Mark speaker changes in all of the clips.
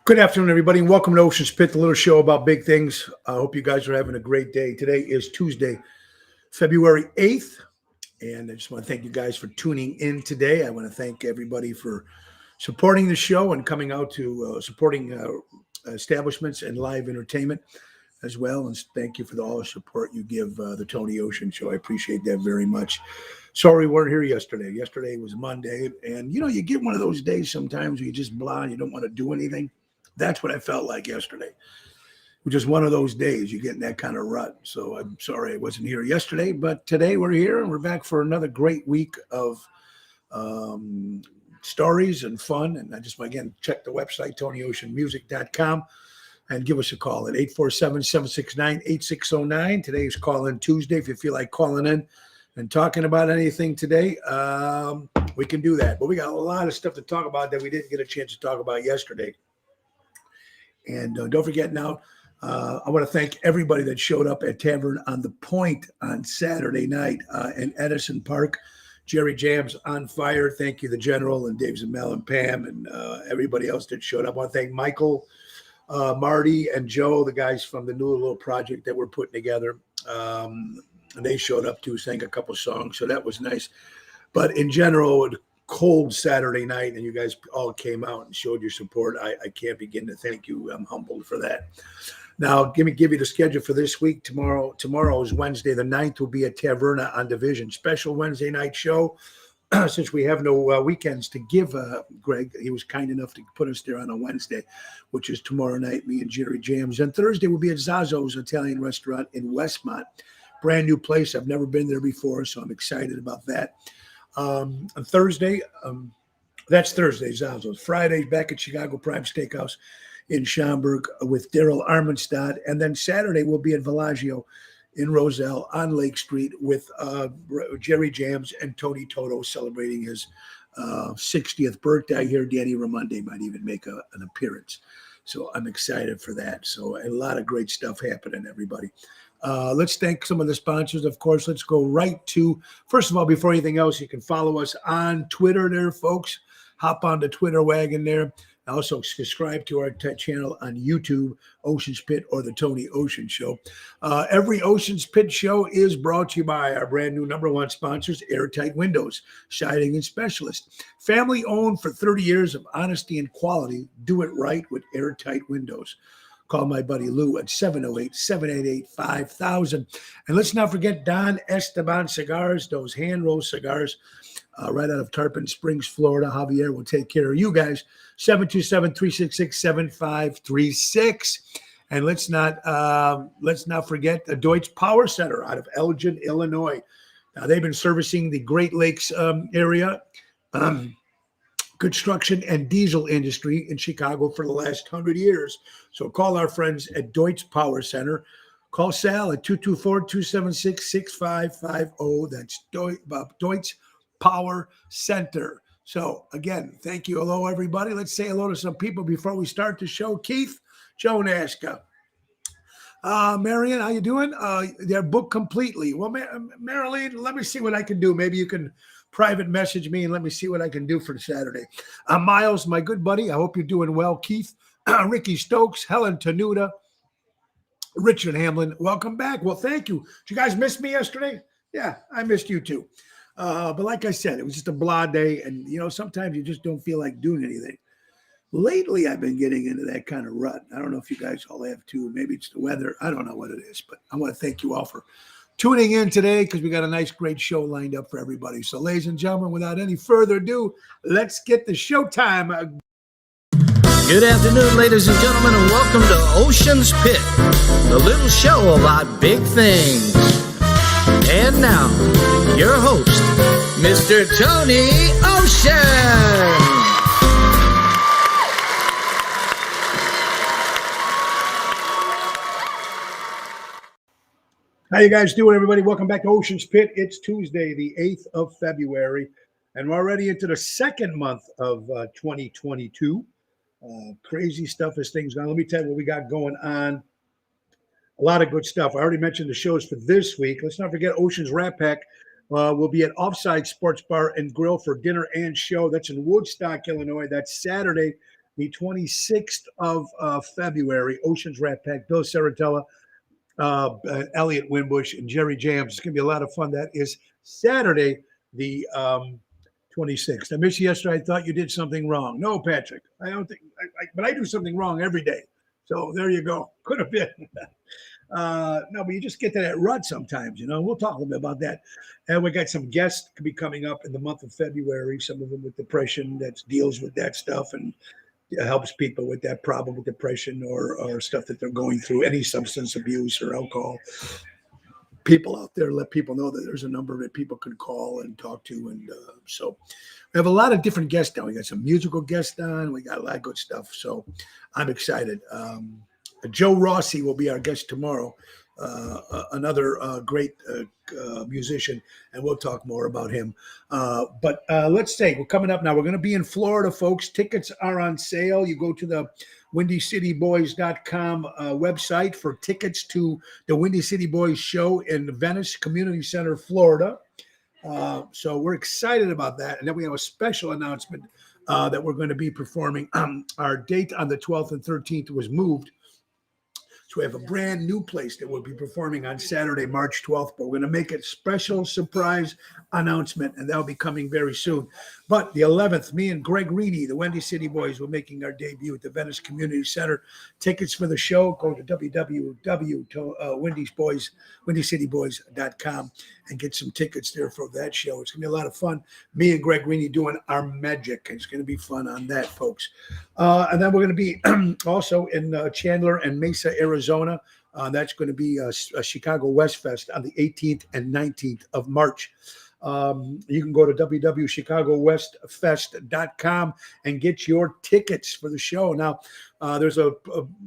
Speaker 1: Good afternoon, everybody, and welcome to Ocean's Pit, the little show about big things. I hope you guys are having a great day. Today is Tuesday, February 8th, and I just want to thank you guys for tuning in today. I want to thank everybody for supporting the show and coming out to supporting establishments and live entertainment as well. And thank you for all the support you give the Tony Ocean Show. I appreciate that very much. Sorry we weren't here yesterday. Yesterday was Monday, and you get one of those days sometimes where you just blah and you don't want to do anything. That's what I felt like yesterday. It was just one of those days you get in that kind of rut. So I'm sorry I wasn't here yesterday, but today we're here and we're back for another great week of stories and fun. And I just, again, check the website, TonyOceanMusic.com, and give us a call at 847-769-8609. Today is Call-In Tuesday. If you feel like calling in and talking about anything today, we can do that. But we got a lot of stuff to talk about that we didn't get a chance to talk about yesterday. And don't forget now, I want to thank everybody that showed up at Tavern on the Point on Saturday night in Edison Park. Jerry Jams on fire. Thank you, the General and Dave Zamel and Pam and everybody else that showed up. I want to thank Michael, Marty, and Joe, the guys from the new little project that we're putting together. And they showed up too, sang a couple songs, so that was nice. But in general, cold Saturday night, and you guys all came out and showed your support. I can't begin to thank you. I'm humbled for that. Now, give you the schedule for this week. Tomorrow is Wednesday. The 9th will be at Taverna on Division. Special Wednesday night show. Since we have no weekends to give Greg, he was kind enough to put us there on a Wednesday, which is tomorrow night, me and Jerry Jams. And Thursday will be at Zazzo's Italian Restaurant in Westmont. Brand new place. I've never been there before, so I'm excited about that. On Thursday, that's Thursday, Zazzo's. Friday, back at Chicago Prime Steakhouse in Schaumburg with Daryl Armenstad. And then Saturday, we'll be at Villaggio in Roselle on Lake Street with Jerry Jams and Tony Toto celebrating his 60th birthday. I hear Danny Ramonde might even make an appearance. So I'm excited for that. So a lot of great stuff happening, everybody. Let's thank some of the sponsors, of course. Let's go right to, first of all, before anything else, you can follow us on Twitter there, folks. Hop on the Twitter wagon there. Also, subscribe to our channel on YouTube, Ocean's Pit or the Tony Ocean Show. Every Ocean's Pit show is brought to you by our brand new #1 sponsors, Airtight Windows, Siding and Specialist. Family owned for 30 years of honesty and quality. Do it right with Airtight Windows. Call my buddy Lou at 708-788-5000. And let's not forget Don Esteban Cigars, those hand-rolled cigars right out of Tarpon Springs, Florida. Javier will take care of you guys. 727-366-7536. And let's not forget the Deutsch Power Center out of Elgin, Illinois. Now, they've been servicing the Great Lakes area. Construction and diesel industry in Chicago for the last 100 years. So call our friends at Deutsch Power Center. Call Sal at 224-276-6550. That's Deutsch Power Center. So again, thank you. Hello, everybody. Let's say hello to some people before we start the show. Keith, Joe Nashka. Marion, how you doing? They're booked completely. Well, Marilyn, let me see what I can do. Maybe you can private message me and let me see what I can do for Saturday. Miles, my good buddy, I hope you're doing well. Keith, Ricky Stokes, Helen Tenuta, Richard Hamlin, welcome back. Well, thank you. Did you guys miss me yesterday? Yeah, I missed you too. But like I said, it was just a blah day, and sometimes you just don't feel like doing anything. Lately, I've been getting into that kind of rut. I don't know if you guys all have too. Maybe it's the weather. I don't know what it is, but I want to thank you all for tuning in today because we got a nice, great show lined up for everybody. So, ladies and gentlemen, without any further ado, let's get the showtime.
Speaker 2: Good afternoon, ladies and gentlemen, and welcome to Ocean's Pit, the little show about big things. And now, your host, Mr. Tony Ocean.
Speaker 1: How you guys doing, everybody? Welcome back to Ocean's Pit. It's Tuesday, the 8th of February, and we're already into the second month of 2022. Crazy stuff as things go. Let me tell you what we got going on. A lot of good stuff. I already mentioned the shows for this week. Let's not forget Ocean's Rat Pack will be at Offside Sports Bar and Grill for dinner and show. That's in Woodstock, Illinois. That's Saturday, the 26th of February. Oceans Rat Pack, Bill Saratella, Elliot Winbush, and Jerry Jams. It's going to be a lot of fun. That is Saturday, the 26th. I missed you yesterday. I thought you did something wrong. No, Patrick, I don't think, but I do something wrong every day. So there you go. Could have been. No, but you just get to that rut sometimes, We'll talk a little bit about that. And we got some guests to be coming up in the month of February, some of them with depression that deals with that stuff and helps people with that problem with depression or stuff that they're going through, any substance abuse or alcohol. People out there, let people know that there's a number that people can call and talk to. And so we have a lot of different guests now. We got some musical guests on. We got a lot of good stuff. So I'm excited. Joe Rossi will be our guest tomorrow, another great musician, and we'll talk more about him. But let's say we're coming up now. We're going to be in Florida, folks. Tickets are on sale. You go to the WindyCityBoys.com website for tickets to the Windy City Boys show in Venice Community Center, Florida. So we're excited about that. And then we have a special announcement that we're going to be performing. Our date on the 12th and 13th was moved. So we have a brand new place that we'll be performing on Saturday, March 12th, but we're going to make a special surprise announcement, and that'll be coming very soon. But the 11th, me and Greg Reedy, the Windy City Boys, will making our debut at the Venice Community Center. Tickets for the show, go to WindyCityBoys.com and get some tickets there for that show. It's going to be a lot of fun. Me and Greg Reedy doing our magic. It's going to be fun on that, folks. And then we're going to be also in Chandler and Mesa, Arizona. That's going to be a Chicago West Fest on the 18th and 19th of March. You can go to www.chicagowestfest.com and get your tickets for the show. Now, there's a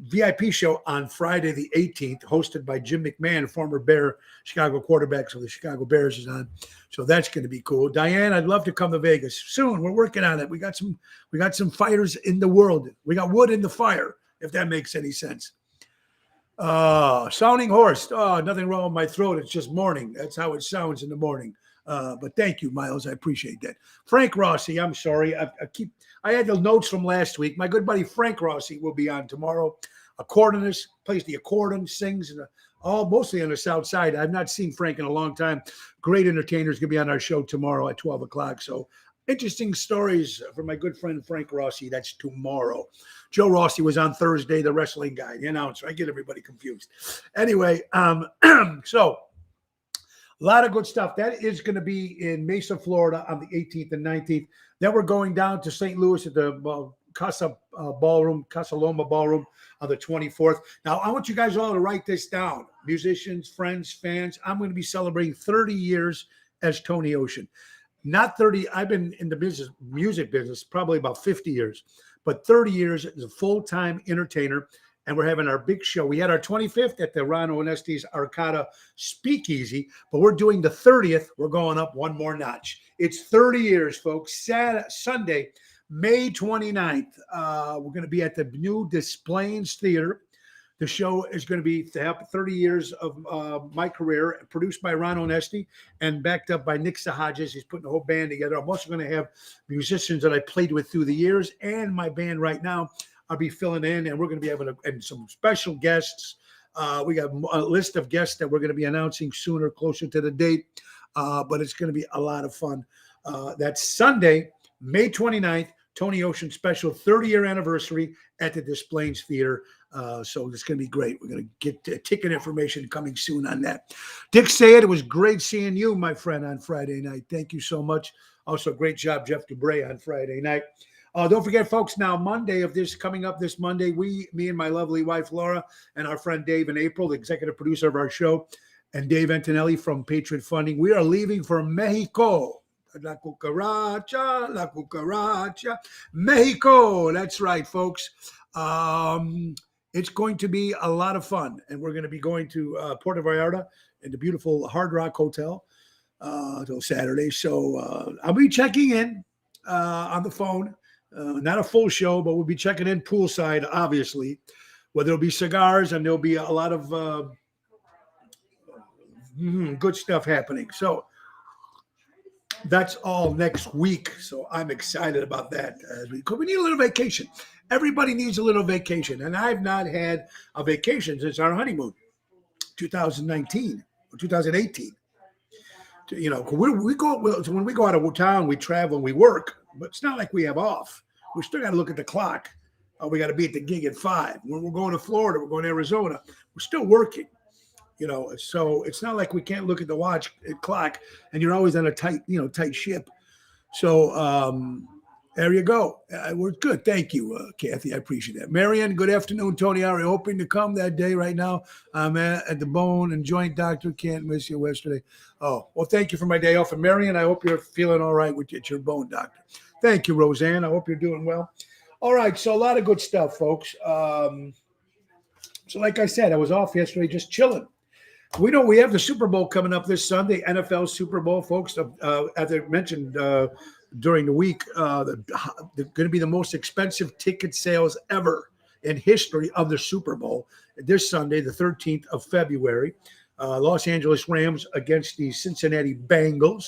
Speaker 1: VIP show on Friday the 18th, hosted by Jim McMahon, former Bear Chicago quarterback, so the Chicago Bears is on. So that's going to be cool. Diane, I'd love to come to Vegas soon. We're working on it. We got some fighters in the world. We got wood in the fire, if that makes any sense. Sounding hoarse. Nothing wrong with my throat. It's just morning. That's how it sounds in the morning. But thank you, Miles. I appreciate that. Frank Rossi, I'm sorry. I had the notes from last week. My good buddy Frank Rossi will be on tomorrow. Accordionist, plays the accordion, sings, mostly on the South Side. I've not seen Frank in a long time. Great entertainer. Is going to be on our show tomorrow at 12 o'clock. So interesting stories from my good friend Frank Rossi. That's tomorrow. Joe Rossi was on Thursday, the wrestling guy, the announcer. I get everybody confused. Anyway, so a lot of good stuff. That is going to be in Mesa, Florida on the 18th and 19th. Then we're going down to St. Louis at the Casa Loma Ballroom on the 24th. Now, I want you guys all to write this down. Musicians, friends, fans. I'm going to be celebrating 30 years as Tony Ocean. Not 30. I've been in the music business, probably about 50 years. But 30 years as a full-time entertainer. And we're having our big show. We had our 25th at the Ron Onesti's Arcada Speakeasy, but we're doing the 30th. We're going up one more notch. It's 30 years, folks. Sunday, May 29th. We're going to be at the new Des Plaines Theater. The show is going to be to help 30 years of my career, produced by Ron Onesti and backed up by Nick Sahajas. He's putting the whole band together. I'm also going to have musicians that I played with through the years and my band right now. I'll be filling in, and we're going to be having some special guests. We got a list of guests that we're going to be announcing sooner, closer to the date, but it's going to be a lot of fun. That's Sunday, May 29th, Tony Ocean special 30-year anniversary at the Des Plaines Theater. So it's going to be great. We're going to get ticket information coming soon on that. Dick Sayed, it was great seeing you, my friend, on Friday night. Thank you so much. Also, great job, Jeff Dubray, on Friday night. Don't forget, folks, now Monday coming up this Monday, me and my lovely wife, Laura, and our friend Dave and April, the executive producer of our show, and Dave Antonelli from Patriot Funding, we are leaving for Mexico. La cucaracha, Mexico. That's right, folks. It's going to be a lot of fun, and we're going to be going to Puerto Vallarta in the beautiful Hard Rock Hotel till Saturday. So I'll be checking in on the phone. Not a full show, but we'll be checking in poolside, obviously, where there'll be cigars and there'll be a lot of good stuff happening. So That's all next week. So I'm excited about that. We need a little vacation. Everybody needs a little vacation. And I've not had a vacation since our honeymoon, 2019 or 2018. We go when we go out of town, we travel and we work, but it's not like we have off. We still got to look at the clock. We got to be at the gig at 5. When we're going to Florida, we're going to Arizona. We're still working. So it's not like we can't look at the clock, and you're always on a tight ship. So there you go. We're good. Thank you, Kathy. I appreciate that. Marianne, good afternoon. Tony, are you hoping to come that day right now? I'm at the Bone and Joint Doctor. Can't miss you yesterday. Oh, well, thank you for my day off. And Marianne, I hope you're feeling all right with your bone doctor. Thank you, Roseanne. I hope you're doing well. All right. So a lot of good stuff, folks. So like I said, I was off yesterday just chilling. We know we have the Super Bowl coming up this Sunday, NFL Super Bowl, folks. As I mentioned during the week, they're going to be the most expensive ticket sales ever in history of the Super Bowl this Sunday, the 13th of February. Los Angeles Rams against the Cincinnati Bengals.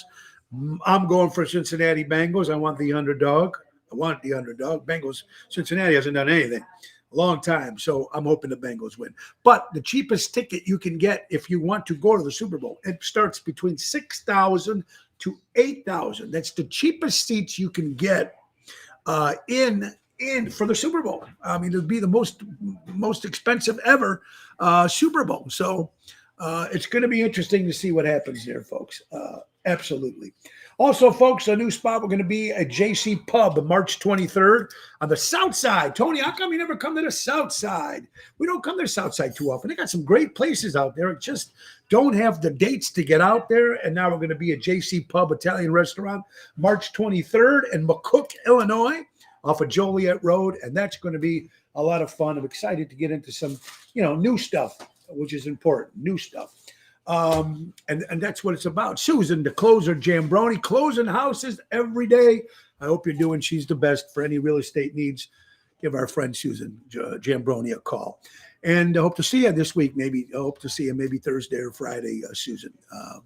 Speaker 1: I'm going for Cincinnati Bengals. I want the underdog. Bengals. Cincinnati hasn't done anything. A long time, so I'm hoping the Bengals win. But the cheapest ticket you can get if you want to go to the Super Bowl, it starts between $6,000 to $8,000. That's the cheapest seats you can get in for the Super Bowl. I mean, it'll be the most expensive ever Super Bowl. So it's going to be interesting to see what happens there, folks. Absolutely. Also, folks, a new spot, we're going to be at JC Pub March 23rd on the South Side. Tony, how come you never come to the South Side? We don't come to the South Side too often. They got some great places out there. It just don't have the dates to get out there. And now we're going to be at JC Pub Italian Restaurant March 23rd in McCook, Illinois, off of Joliet Road. And that's going to be a lot of fun. I'm excited to get into some, new stuff, which is important, new stuff. And that's what it's about. Susan, the closer, Jambroni, closing houses every day. I hope you're doing. She's the best for any real estate needs. Give our friend Susan Jambroni a call. And I hope to see you this week. Maybe Thursday or Friday, Susan.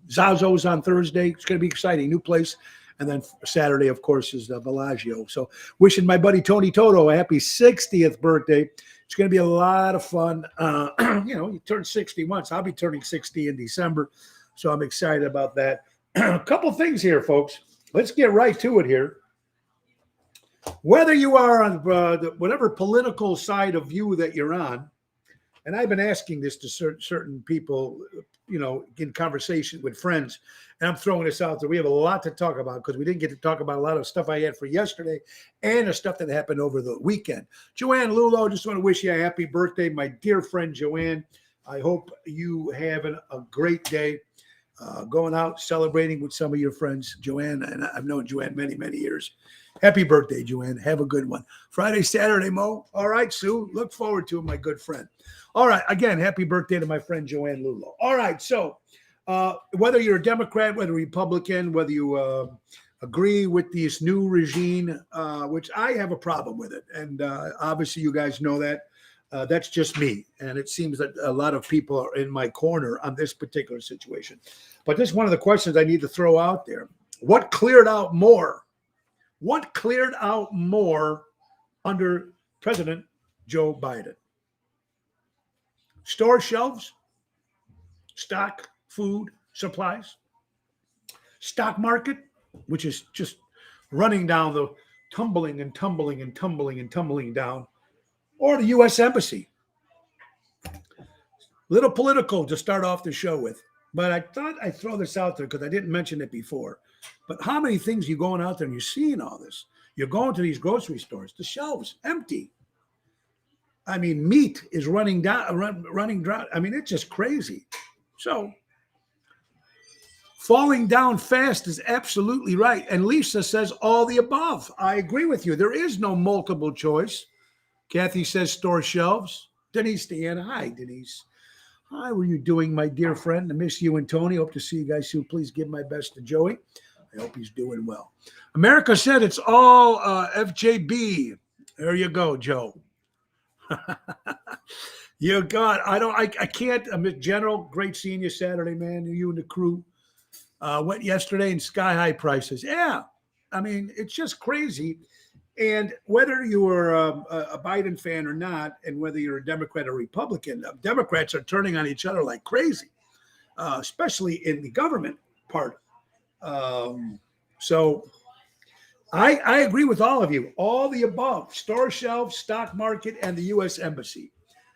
Speaker 1: Zazzo's on Thursday. It's going to be exciting. New place. And then Saturday, of course, is Bellagio. So wishing my buddy Tony Toto a happy 60th birthday. It's going to be a lot of fun. You turn 60 once. I'll be turning 60 in December. So I'm excited about that. A couple things here, folks. Let's get right to it here. Whether you are on whatever political side of view that you're on, and I've been asking this to certain people, in conversation with friends, and I'm throwing this out there. We have a lot to talk about because we didn't get to talk about a lot of stuff I had for yesterday and the stuff that happened over the weekend. Joanne Lulo, just want to wish you a happy birthday, my dear friend Joanne. I hope you have a great day going out, celebrating with some of your friends. Joanne, and I've known Joanne many, many years. Happy birthday, Joanne. Have a good one. Friday, Saturday, Mo. All right, Sue. Look forward to it, my good friend. All right. Again, happy birthday to my friend Joanne Lulo. All right. So whether you're a Democrat, whether Republican, whether you agree with this new regime, which I have a problem with it. And obviously you guys know that. That's just me. And it seems that a lot of people are in my corner on this particular situation. But this is one of the questions I need to throw out there. What cleared out more? What cleared out more under President Joe Biden? Store shelves, stock, food, supplies, stock market, which is just running down tumbling down, or the U.S. Embassy. Little political to start off the show with, but I thought I'd throw this out there because I didn't mention it before. But how many things you going out there and you're seeing all this? You're going to these grocery stores, the shelves empty. I mean, meat is running dry. I mean, it's just crazy. So falling down fast is absolutely right. And Lisa says all the above. I agree with you. There is no multiple choice. Kathy says store shelves. Denise Deanna. Hi, Denise. Hi, what are you doing, my dear friend? I miss you and Tony. Hope to see you guys soon. Please give my best to Joey. I hope he's doing well. America said it's all FJB. There you go, Joe. I can't. I'm a General. Great seeing you Saturday, man. You and the crew. went yesterday in sky-high prices. Yeah, I mean, it's just crazy. And whether you were a Biden fan or not, and whether you're a Democrat or Republican, Democrats are turning on each other like crazy, especially in the government part. So I agree with all of you. All the above: store shelves, stock market, and the U.S. Embassy.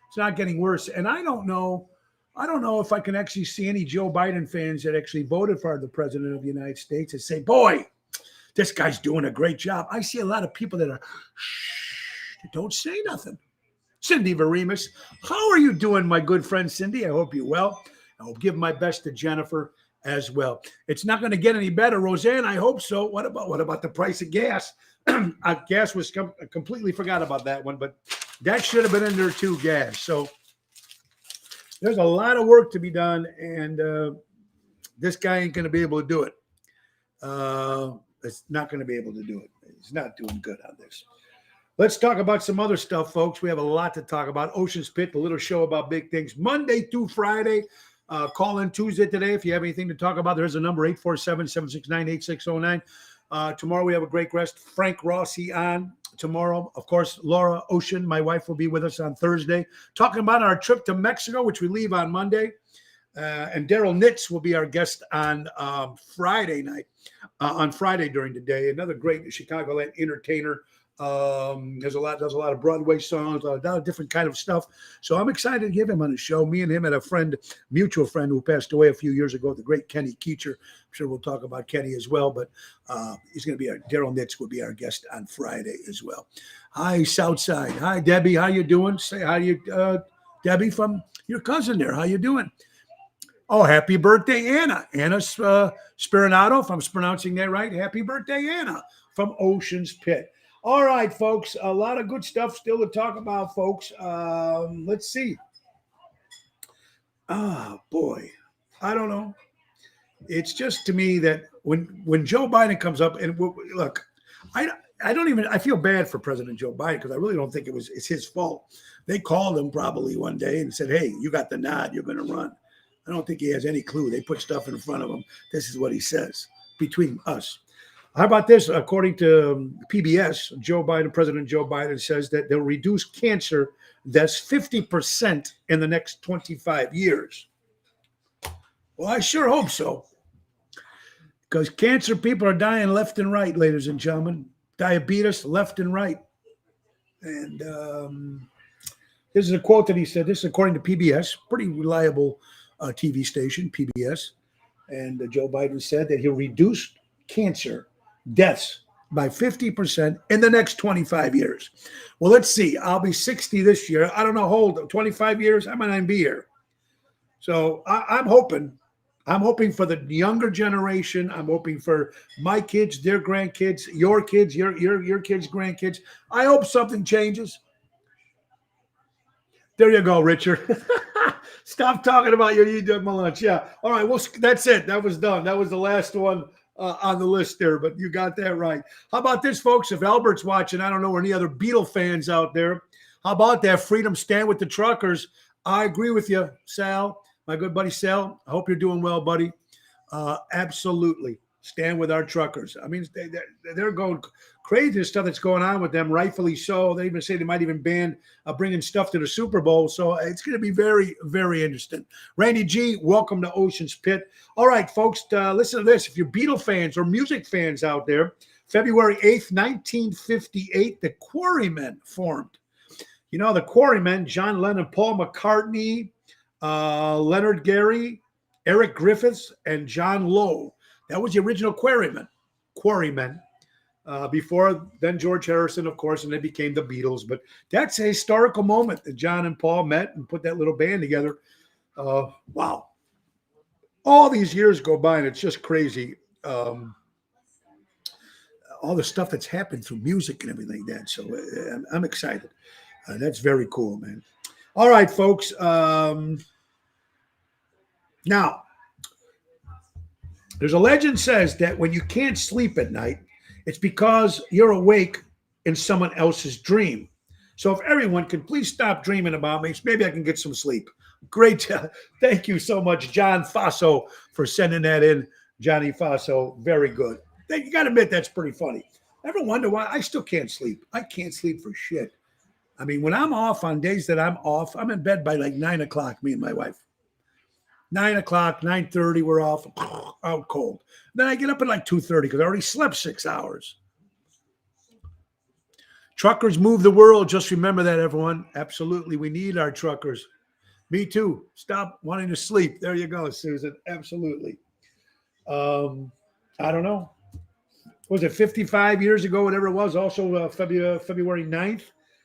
Speaker 1: It's not getting worse. And I don't know if I can actually see any Joe Biden fans that actually voted for the president of the United States and say, boy, this guy's doing a great job. I see a lot of people that are, shh, don't say nothing. Cindy Varimus, how are you doing, my good friend Cindy? I hope you're well. I'll give my best to Jennifer as well. It's not going to get any better, Roseanne. I hope so. What about the price of gas? Gas was completely forgot about that one, but that should have been in there too, gas. So there's a lot of work to be done, and this guy ain't going to be able to do it. It's not going to be able to do it. He's not doing good on this. Let's talk about some other stuff, folks. We have a lot to talk about. Ocean's Pit, the little show about big things, Monday through Friday. Call in Tuesday today if you have anything to talk about. There's a number, 847-769-8609. Tomorrow we have a great guest, Frank Rossi, on tomorrow. Of course, Laura Ocean, my wife, will be with us on Thursday, talking about our trip to Mexico, which we leave on Monday. And Daryl Nitz will be our guest on Friday night, on Friday during the day. Another great Chicagoland entertainer. Does a lot of Broadway songs, a lot of different kind of stuff. So I'm excited to give him on the show. Me and him had a mutual friend who passed away a few years ago, the great Kenny Keecher. I'm sure we'll talk about Kenny as well, but he's going to be Daryl Nitz will be our guest on Friday as well. Hi, Southside. Hi, Debbie. How you doing? Say hi to you, Debbie, from your cousin there. How you doing? Oh, happy birthday, Anna. Anna Spiranato, if I'm pronouncing that right. Happy birthday, Anna, from Ocean's Pit. All right, folks, a lot of good stuff still to talk about, folks. Let's see. Boy, I don't know. It's just to me that when Joe Biden comes up, and look, I feel bad for President Joe Biden because I really don't think it's his fault. They called him probably one day and said, hey, you got the nod, you're going to run. I don't think he has any clue. They put stuff in front of him. This is what he says between us. How about this? According to PBS, President Joe Biden says that they'll reduce cancer deaths 50% in the next 25 years. Well, I sure hope so. Because cancer people are dying left and right, ladies and gentlemen. Diabetes left and right. And this is a quote that he said. This is according to PBS, pretty reliable TV station, PBS. And Joe Biden said that he'll reduce cancer deaths by 50% in the next 25 years. Well, let's see. I'll be 60 this year. I don't know, hold 25 years. I might not even be here. So I'm hoping for the younger generation. I'm hoping for my kids, their grandkids, your kids, your kids' grandkids. I hope something changes. There you go, Richard. Stop talking about your you did my lunch. Yeah. All right. Well, that's it. That was done. That was the last one on the list there, but you got that right. How about this, folks? If Albert's watching, I don't know any other Beatle fans out there. How about that? Freedom stand with the truckers. I agree with you, Sal, my good buddy Sal. I hope you're doing well, buddy. Absolutely. Stand with our truckers. I mean, they're going crazy, the stuff that's going on with them, rightfully so. They even say they might even ban bringing stuff to the Super Bowl. So it's going to be very, very interesting. Randy G, welcome to Ocean's Pit. All right, folks, listen to this. If you're Beatle fans or music fans out there, February 8th, 1958, the Quarrymen formed. You know, the Quarrymen, John Lennon, Paul McCartney, Leonard Gary, Eric Griffiths, and John Lowe. That was the original Quarrymen. Before then, George Harrison, of course, and they became the Beatles. But that's a historical moment that John and Paul met and put that little band together. Wow. All these years go by, and it's just crazy. All the stuff that's happened through music and everything like that. So I'm excited. That's very cool, man. All right, folks. Now, there's a legend says that when you can't sleep at night, it's because you're awake in someone else's dream. So if everyone can please stop dreaming about me, maybe I can get some sleep. Great. Thank you so much, John Faso, for sending that in. Johnny Faso, very good. You got to admit that's pretty funny. Ever wonder why I still can't sleep? I can't sleep for shit. I mean, when I'm off on days that I'm off, I'm in bed by like 9 o'clock, me and my wife. 9 o'clock, 9:30, we're off, out cold. Then I get up at like 2:30 because I already slept 6 hours. Truckers move the world. Just remember that, everyone. Absolutely. We need our truckers. Me too. Stop wanting to sleep. There you go, Susan. Absolutely. I don't know. Was it 55 years ago, whatever it was? Also February 9th,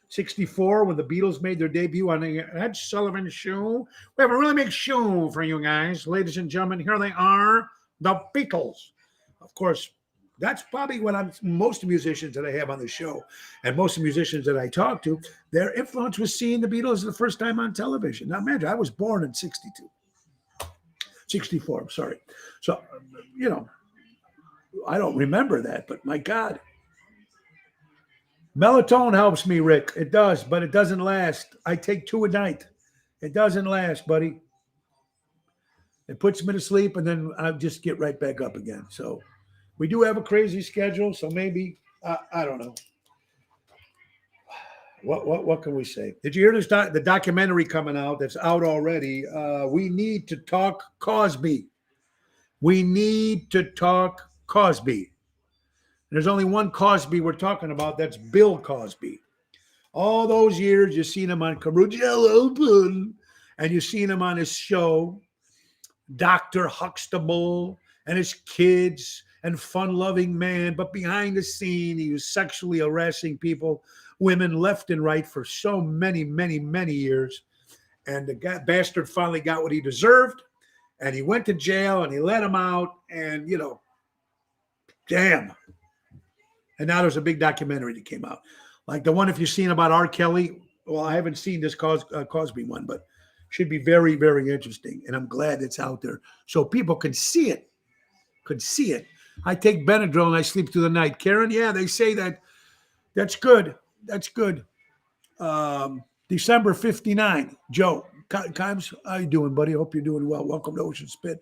Speaker 1: 64, when the Beatles made their debut on the Ed Sullivan Show. We have a really big show for you guys. Ladies and gentlemen, here they are, the Beatles. Of course, that's probably what most musicians that I have on the show and most musicians that I talk to, their influence was seeing the Beatles the first time on television. Now, imagine, I was born in 64, I'm sorry. So, I don't remember that, but my God. Melatonin helps me, Rick. It does, but it doesn't last. I take 2 a night. It doesn't last, buddy. It puts me to sleep, and then I just get right back up again. So we do have a crazy schedule, so maybe, I don't know. What can we say? Did you hear this the documentary coming out that's out already? We need to talk Cosby. We need to talk Cosby. There's only one Cosby we're talking about. That's Bill Cosby. All those years, you've seen him on Carugello Open, and you've seen him on his show, Dr. Huxtable, and his kids, and fun-loving man. But behind the scene, he was sexually harassing people, women left and right for so many, many, many years. And the bastard finally got what he deserved, and he went to jail, and he let him out, and, damn. And now there's a big documentary that came out. Like the one, if you've seen about R. Kelly, well, I haven't seen this Cosby one, but should be very, very interesting. And I'm glad it's out there so people can see it. I take Benadryl and I sleep through the night. Karen, yeah, they say that. That's good. That's good. December 59. Joe, Kimes, how you doing, buddy? Hope you're doing well. Welcome to Ocean Spit.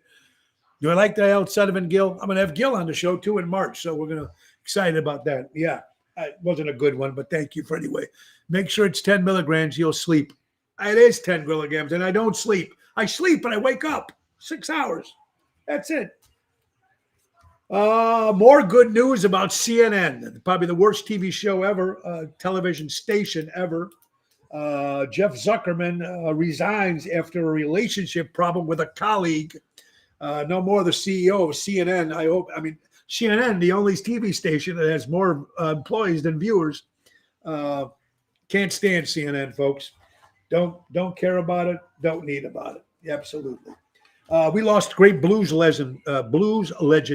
Speaker 1: Do I like the El Sullivan Gil? I'm going to have Gil on the show, too, in March. So we're going to excited about that. Yeah, it wasn't a good one, but thank you for anyway. Make sure it's 10 milligrams. You'll sleep. It is 10 milligrams, and I don't sleep. I sleep, and I wake up 6 hours. That's it. More good news about CNN. Probably the worst TV show ever, television station ever. Jeff Zuckerman resigns after a relationship problem with a colleague. No more the CEO of CNN. CNN, the only TV station that has more employees than viewers. Can't stand CNN, folks. Don't care about it. Don't need about it. Absolutely. We lost great blues legend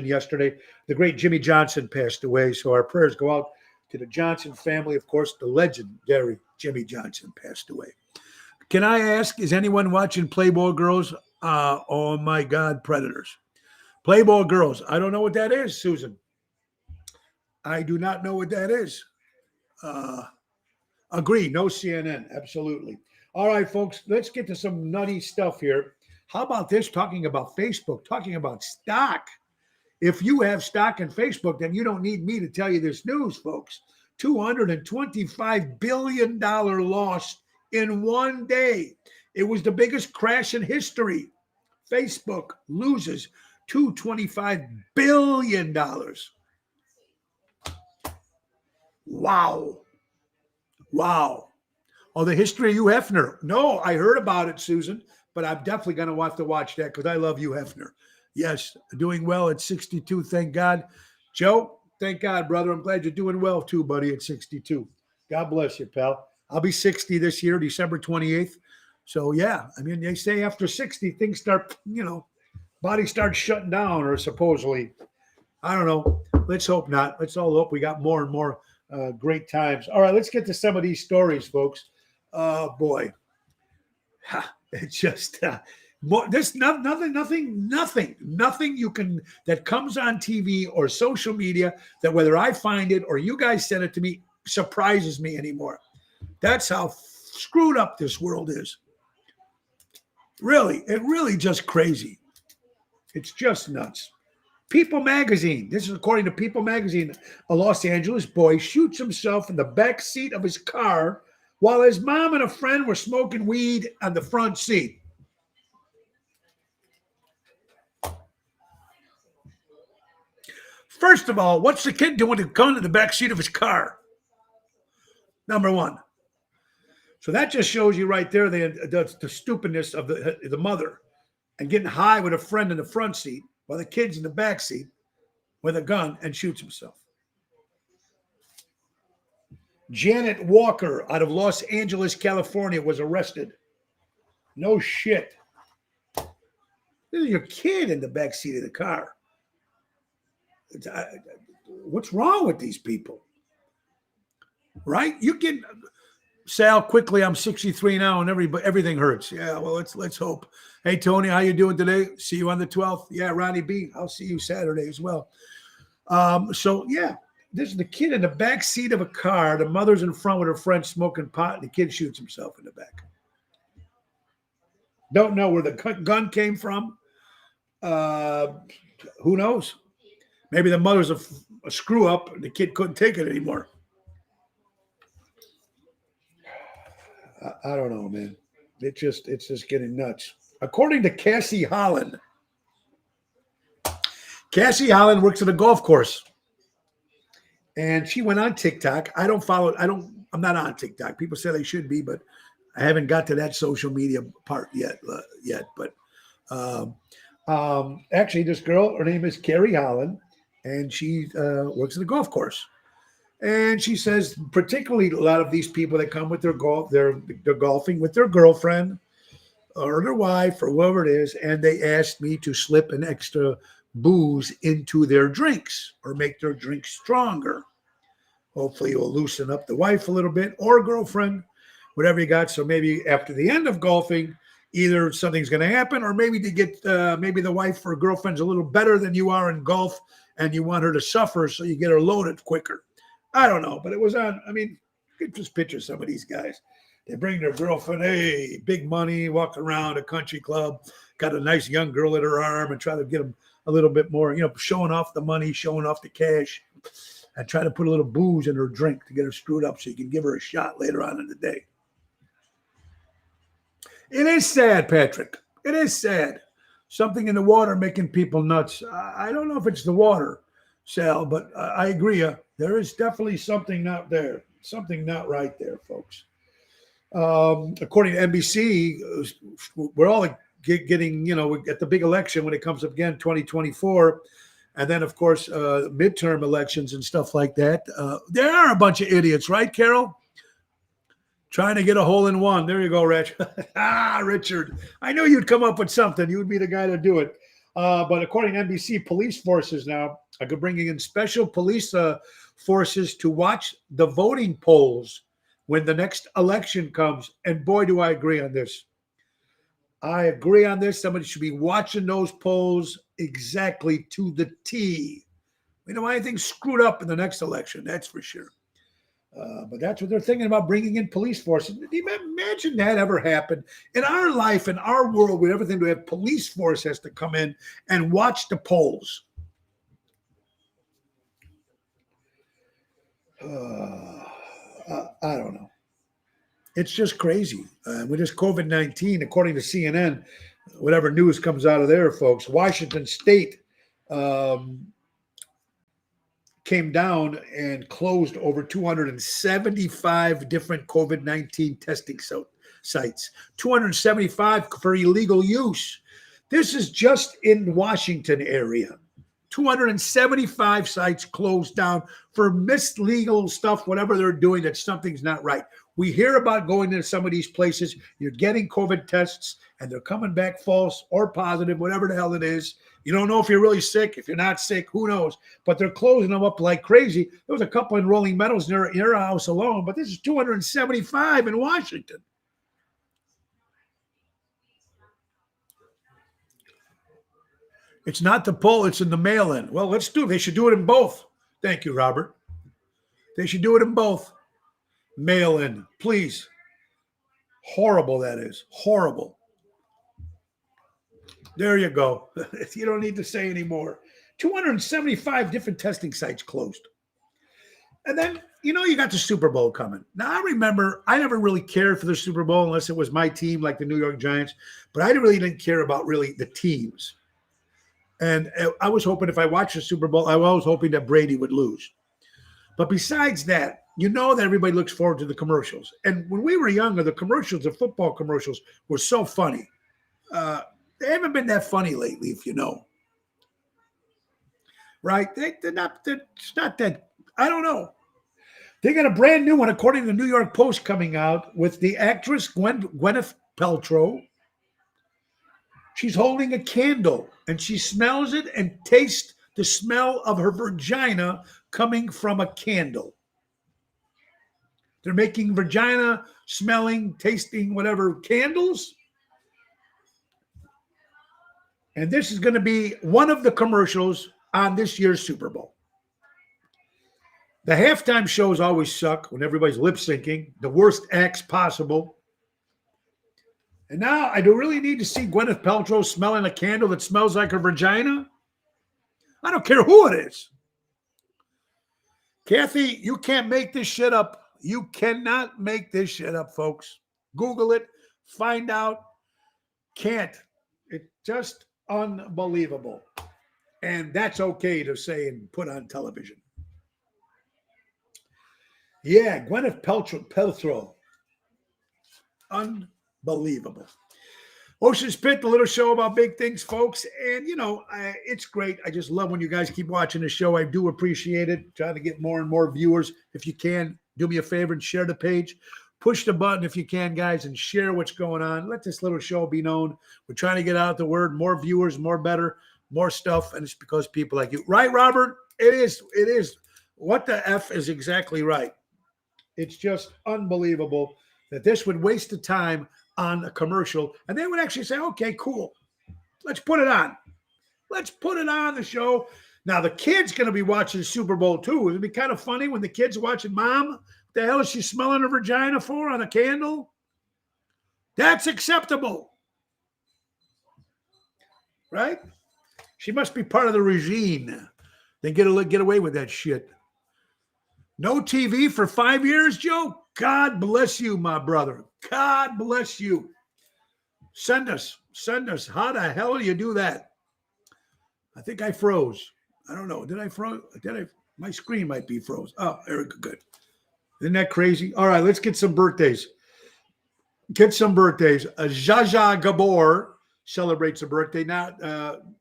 Speaker 1: yesterday. The great Jimmy Johnson passed away. So our prayers go out to the Johnson family. Of course, the legendary Jimmy Johnson passed away. Can I ask, is anyone watching Playboy Girls? Oh my God, Predators. Playboy Girls. I don't know what that is, Susan. I do not know what that is. Agree. No CNN. Absolutely. All right, folks, let's get to some nutty stuff here. How about this? Talking about Facebook, talking about stock. If you have stock in Facebook, then you don't need me to tell you this news, folks. $225 billion loss in one day. It was the biggest crash in history. Facebook loses $225 billion. Wow. Oh, the history of Hugh Hefner. No, I heard about it, Susan, but I'm definitely going to have to watch that because I love Hugh Hefner. Yes, doing well at 62, thank God. Joe, thank God, brother. I'm glad you're doing well too, buddy, at 62. God bless you, pal. I'll be 60 this year, December 28th. So, yeah, I mean, they say after 60, things start, body starts shutting down or supposedly. I don't know. Let's hope not. Let's all hope we got more and more great times. All right, let's get to some of these stories, folks. Boy, it's just there's nothing you can that comes on TV or social media that whether I find it or you guys send it to me surprises me anymore. That's how screwed up this world is. Really, it really just crazy. It's just nuts. People magazine. This is according to People magazine. A Los Angeles boy shoots himself in the back seat of his car while his mom and a friend were smoking weed on the front seat. First of all, what's the kid doing to come in the back seat of his car? Number one. So that just shows you right there the stupidness of the mother and getting high with a friend in the front seat while the kid's in the back seat with a gun and shoots himself. Janet Walker out of Los Angeles, California was arrested. No shit. This is your kid in the back seat of the car. What's wrong with these people? Right? You can, Sal, quickly, I'm 63 now and everything hurts. Yeah, well, let's hope. Hey, Tony, how you doing today? See you on the 12th. Yeah, Ronnie B, I'll see you Saturday as well. So, yeah, this is the kid in the back seat of a car. The mother's in front with her friend smoking pot, and the kid shoots himself in the back. Don't know where the gun came from. Who knows? Maybe the mother's a screw up and the kid couldn't take it anymore. I don't know, man. It's just getting nuts. According to Cassie Holland works at a golf course. And she went on TikTok. I'm not on TikTok. People say they should be, but I haven't got to that social media part yet. But actually, this girl, her name is Carrie Holland, and she works at a golf course. And she says, particularly a lot of these people that come with they're golfing with their girlfriend or their wife or whoever it is, and they asked me to slip an extra booze into their drinks or make their drinks stronger. Hopefully, it will loosen up the wife a little bit or girlfriend, whatever you got. So maybe after the end of golfing, either something's going to happen, or maybe to get maybe the wife or girlfriend's a little better than you are in golf, and you want her to suffer, so you get her loaded quicker. I don't know, but it was on. I mean, you could just picture some of these guys. They bring their girlfriend, hey, big money, walking around a country club, got a nice young girl at her arm, and try to get them a little bit more, showing off the money, showing off the cash, and try to put a little booze in her drink to get her screwed up so you can give her a shot later on in the day. It is sad, Patrick. It is sad. Something in the water making people nuts. I don't know if it's the water, Sal, but I agree. There is definitely something not there. Something not right there, folks. According to NBC, we're all getting, at the big election when it comes up again, 2024. And then, of course, midterm elections and stuff like that. There are a bunch of idiots, right, Carol? Trying to get a hole in one. There you go, Rich. Richard. I knew you'd come up with something. You would be the guy to do it. But according to NBC, police forces now are bringing in special police forces to watch the voting polls when the next election comes. And boy, do I agree on this. I agree on this. Somebody should be watching those polls exactly to the T. We don't want anything screwed up in the next election, that's for sure. But that's what they're thinking about, bringing in police forces. Imagine that ever happened. In our life, in our world, with everything, we have police force has to come in and watch the polls. I don't know. It's just crazy. With this COVID-19, according to CNN, whatever news comes out of there, folks, Washington State came down and closed over 275 different COVID-19 testing sites, 275 for illegal use. This is just in Washington area. 275 sites closed down for mislegal stuff, whatever they're doing, that something's not right. We hear about going into some of these places, you're getting COVID tests, and they're coming back false or positive, whatever the hell it is. You don't know if you're really sick. If you're not sick, who knows? But they're closing them up like crazy. There was a couple in Rolling Meadows near your house alone, but this is 275 in Washington. It's not the poll, it's in the mail-in. Well, let's do it. They should do it in both. Thank you, Robert. They should do it in both. Mail-in, please. Horrible, that is. Horrible. There you go. You don't need to say anymore. 275 different testing sites closed. And then, you got the Super Bowl coming. Now, I remember I never really cared for the Super Bowl unless it was my team, like the New York Giants. But I really didn't care about really the teams. And I was hoping if I watched the Super Bowl, I was hoping that Brady would lose. But besides that, that everybody looks forward to the commercials. And when we were younger, the commercials, the football commercials, were so funny. They haven't been that funny lately, if you know. Right? It's not that, I don't know. They got a brand new one, according to the New York Post, coming out with the actress Gwyneth Paltrow. She's holding a candle, and she smells it and tastes the smell of her vagina coming from a candle. They're making vagina smelling, tasting, whatever candles. And this is going to be one of the commercials on this year's Super Bowl. The halftime shows always suck when everybody's lip syncing, the worst acts possible. And now I do really need to see Gwyneth Paltrow smelling a candle that smells like her vagina. I don't care who it is. Kathy, you can't make this shit up. You cannot make this shit up, folks. Google it. Find out. Can't. It's just unbelievable. And that's okay to say and put on television. Yeah, Gwyneth Paltrow. Unbelievable. Ocean's Pit, the little show about big things, folks. And, it's great. I just love when you guys keep watching the show. I do appreciate it. Trying to get more and more viewers. If you can, do me a favor and share the page. Push the button if you can, guys, and share what's going on. Let this little show be known. We're trying to get out the word. More viewers, more better, more stuff. And it's because people like you. Right, Robert? It is. What the F is exactly right. It's just unbelievable that this would waste the time on a commercial. And they would actually say, okay, cool. Let's put it on. Let's put it on the show. Now, the kid's going to be watching the Super Bowl, too. It'd be kind of funny when the kid's watching, Mom, what the hell is she smelling her vagina for on a candle? That's acceptable. Right? She must be part of the regime. They get away with that shit. No TV for 5 years, Joe? God bless you, my brother. God bless you. Send us. How the hell do you do that? I think I froze. I don't know. Did I froze? My screen might be froze. Oh, Eric, good. Isn't that crazy? All right, let's get some birthdays. Zsa Zsa Gabor celebrates a birthday now.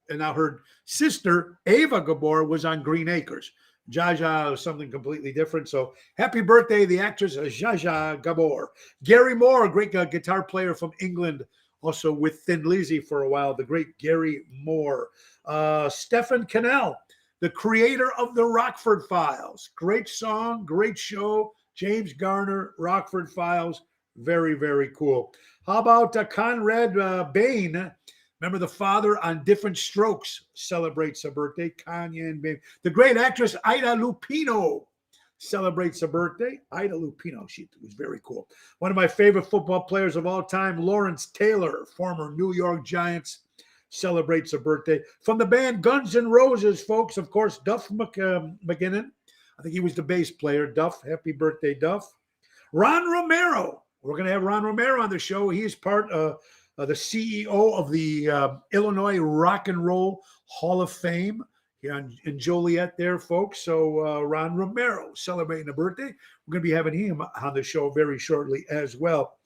Speaker 1: And now her sister, Ava Gabor, was on Green Acres. Zsa Zsa is something completely different. So happy birthday, the actress Zsa Zsa Gabor. Gary Moore, a great guitar player from England, also with Thin Lizzy for a while, the great Gary Moore. Stephen Cannell, the creator of the Rockford Files. Great song, great show. James Garner, Rockford Files. Very, very cool. How about Conrad Bain? Remember the father on Different Strokes celebrates a birthday. Kanye and Baby. The great actress Ida Lupino celebrates a birthday. Ida Lupino, she was very cool. One of my favorite football players of all time, Lawrence Taylor, former New York Giants, celebrates a birthday. From the band Guns N' Roses, folks, of course, Duff McGinnon. I think he was the bass player. Duff, happy birthday, Duff. Ron Romero. We're going to have Ron Romero on the show. He is part of the CEO of the Illinois Rock and Roll Hall of Fame here in Joliet there, folks. So Ron Romero celebrating a birthday. We're going to be having him on the show very shortly as well.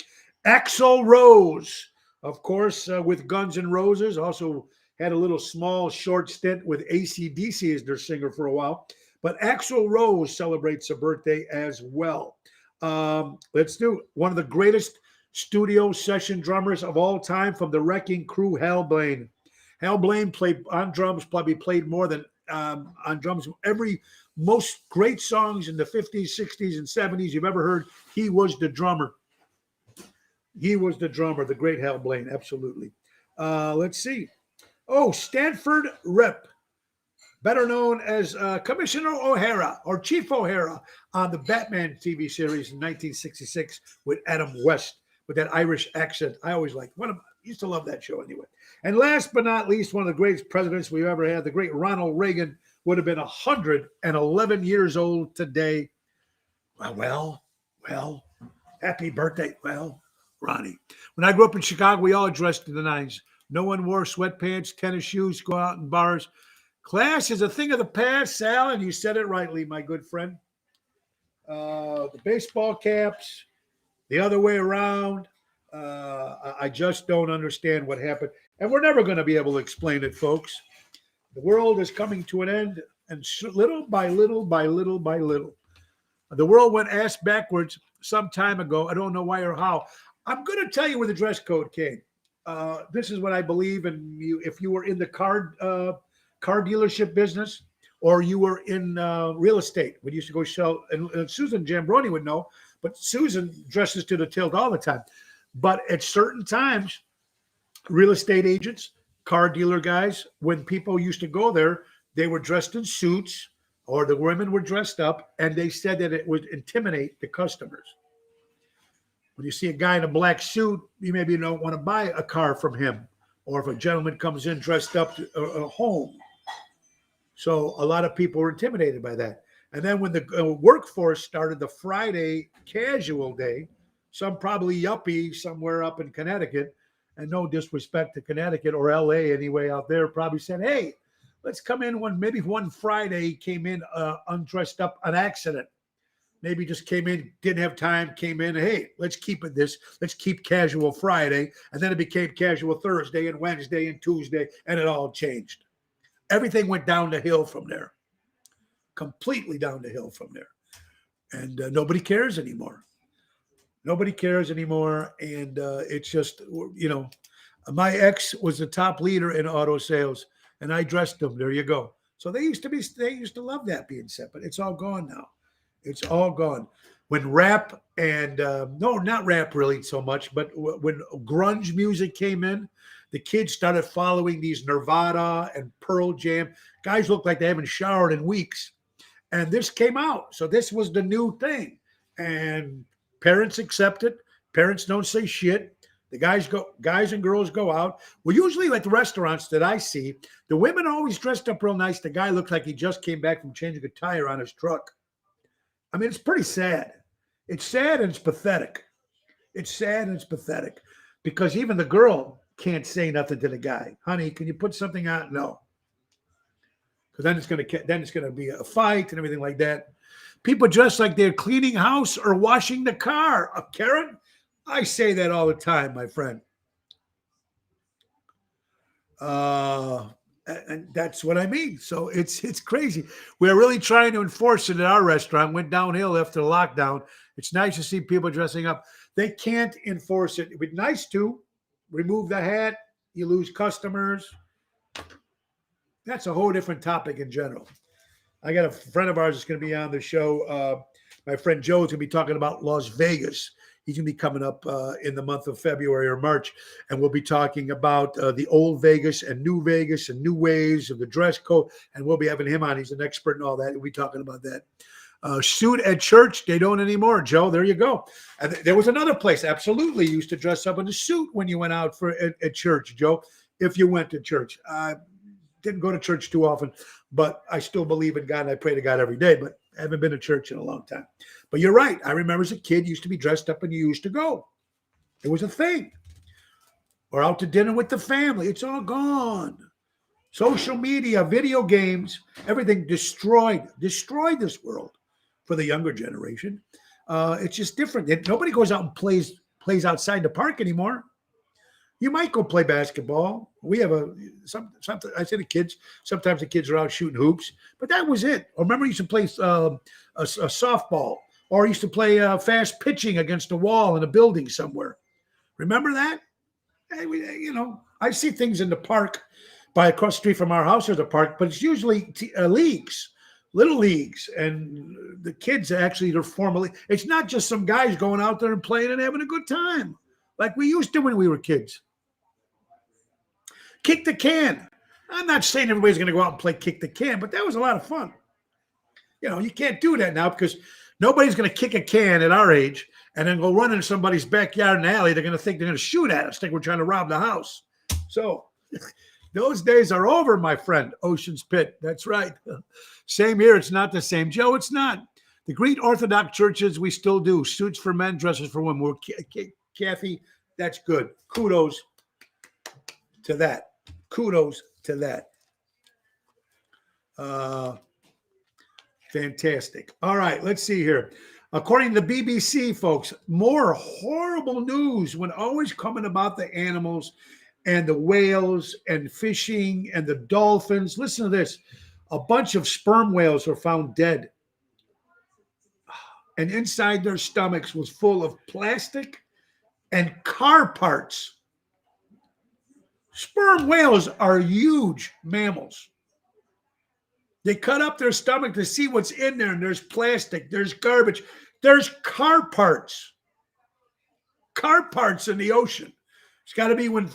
Speaker 1: Axl Rose, of course, with Guns N' Roses, also had a little small short stint with AC/DC as their singer for a while. But Axl Rose celebrates a birthday as well. Let's do one of the greatest studio session drummers of all time from the Wrecking Crew, Hal Blaine. Hal Blaine played on drums, probably played more than on drums. Most great songs in the 50s, 60s, and 70s you've ever heard, he was the drummer. The great Hal Blaine, absolutely. Let's see. Oh, Stanford Rep, better known as Commissioner O'Hara or Chief O'Hara on the Batman TV series in 1966 with Adam West. With that Irish accent, I always liked. Used to love that show anyway. And last but not least, one of the greatest presidents we've ever had, the great Ronald Reagan, would have been 111 years old today. Well, happy birthday. Well, Ronnie. When I grew up in Chicago, we all dressed in the nines. No one wore sweatpants, tennis shoes, go out in bars. Class is a thing of the past, Sal, and you said it rightly, my good friend. The baseball caps, the other way around. I just don't understand what happened. And we're never going to be able to explain it, folks. The world is coming to an end, and little by little by little by little. The world went ass backwards some time ago. I don't know why or how. I'm going to tell you where the dress code came. This is what I believe. And if you were in the car dealership business, or you were in real estate, we used to go sell, and Susan Jambroni would know, but Susan dresses to the tilt all the time. But at certain times, real estate agents, car dealer guys, when people used to go there, they were dressed in suits, or the women were dressed up, and they said that it would intimidate the customers. When you see a guy in a black suit, you maybe don't want to buy a car from him, or if a gentleman comes in dressed up to a home. So a lot of people were intimidated by that. And then when the workforce started the Friday casual day, some probably yuppie somewhere up in Connecticut, and no disrespect to Connecticut or LA anyway out there, probably said, hey, let's come in one Friday, came in undressed up on accident. Maybe just came in, didn't have time, came in, hey, let's keep casual Friday. And then it became casual Thursday and Wednesday and Tuesday, and it all changed. Everything went down the hill from there, completely down the hill from there. And nobody cares anymore. Nobody cares anymore. And it's just, my ex was the top leader in auto sales, and I dressed them. There you go. So they used to love that being said, but it's all gone now. It's all gone. When rap and, no, not rap really so much, but when grunge music came in, the kids started following these Nirvana and Pearl Jam. Guys look like they haven't showered in weeks. And this came out. So this was the new thing. And parents accept it. Parents don't say shit. The guys and girls go out. Well, usually at the restaurants that I see, the women are always dressed up real nice. The guy looks like he just came back from changing a tire on his truck. I mean, it's pretty sad. It's sad and it's pathetic. It's sad and it's pathetic because even the girl can't say nothing to the guy. Honey, can you put something on? No. Because then it's gonna be a fight and everything like that. People dress like they're cleaning house or washing the car. Karen, I say that all the time, my friend. And that's what I mean. So it's crazy. We're really trying to enforce it at our restaurant. Went downhill after the lockdown. It's nice to see people dressing up. They can't enforce it. It'd be nice to remove the hat. You lose customers. That's a whole different topic in general. I got a friend of ours that's going to be on the show. My friend Joe is going to be talking about Las Vegas. He's going to be coming up in the month of February or March, and we'll be talking about the old Vegas and new ways of the dress code, and we'll be having him on. He's an expert in all that. We'll be talking about that. Suit at church, they don't anymore, Joe. There you go. And there was another place, absolutely, you used to dress up in a suit when you went out at church, Joe, if you went to church. Didn't go to church too often, but I still believe in God, and I pray to God every day, but I haven't been to church in a long time. But you're right. I remember as a kid, used to be dressed up and you used to go. It was a thing. Or out to dinner with the family. It's all gone. Social media, video games, everything destroyed this world for the younger generation. It's just different. Nobody goes out and plays outside the park anymore. You might go play basketball. We have I say the kids, sometimes the kids are out shooting hoops, but that was it. Or remember, you used to play a softball, or used to play fast pitching against a wall in a building somewhere. Remember that? I see things in the park across the street from our house. There's a park, but it's usually leagues, little leagues, and the kids they're formally. It's not just some guys going out there and playing and having a good time like we used to when we were kids. Kick the can. I'm not saying everybody's going to go out and play kick the can, but that was a lot of fun. You can't do that now because nobody's going to kick a can at our age and then go run in somebody's backyard in the alley, they're going to think they're going to shoot at us, think we're trying to rob the house. So those days are over, my friend. Ocean's Pit. That's right. Same here. It's not the same. Joe, it's not. The Greek Orthodox churches, we still do. Suits for men, dresses for women. Kathy, that's good. Kudos to that. Kudos to that. Fantastic. All right, let's see here. According to the BBC, folks, more horrible news when always coming about the animals and the whales and fishing and the dolphins. Listen to this. A bunch of sperm whales were found dead. And inside their stomachs was full of plastic and car parts. Sperm whales are huge mammals. They cut up their stomach to see what's in there, and there's plastic, there's garbage, there's car parts. Car parts in the ocean. It's got to be when,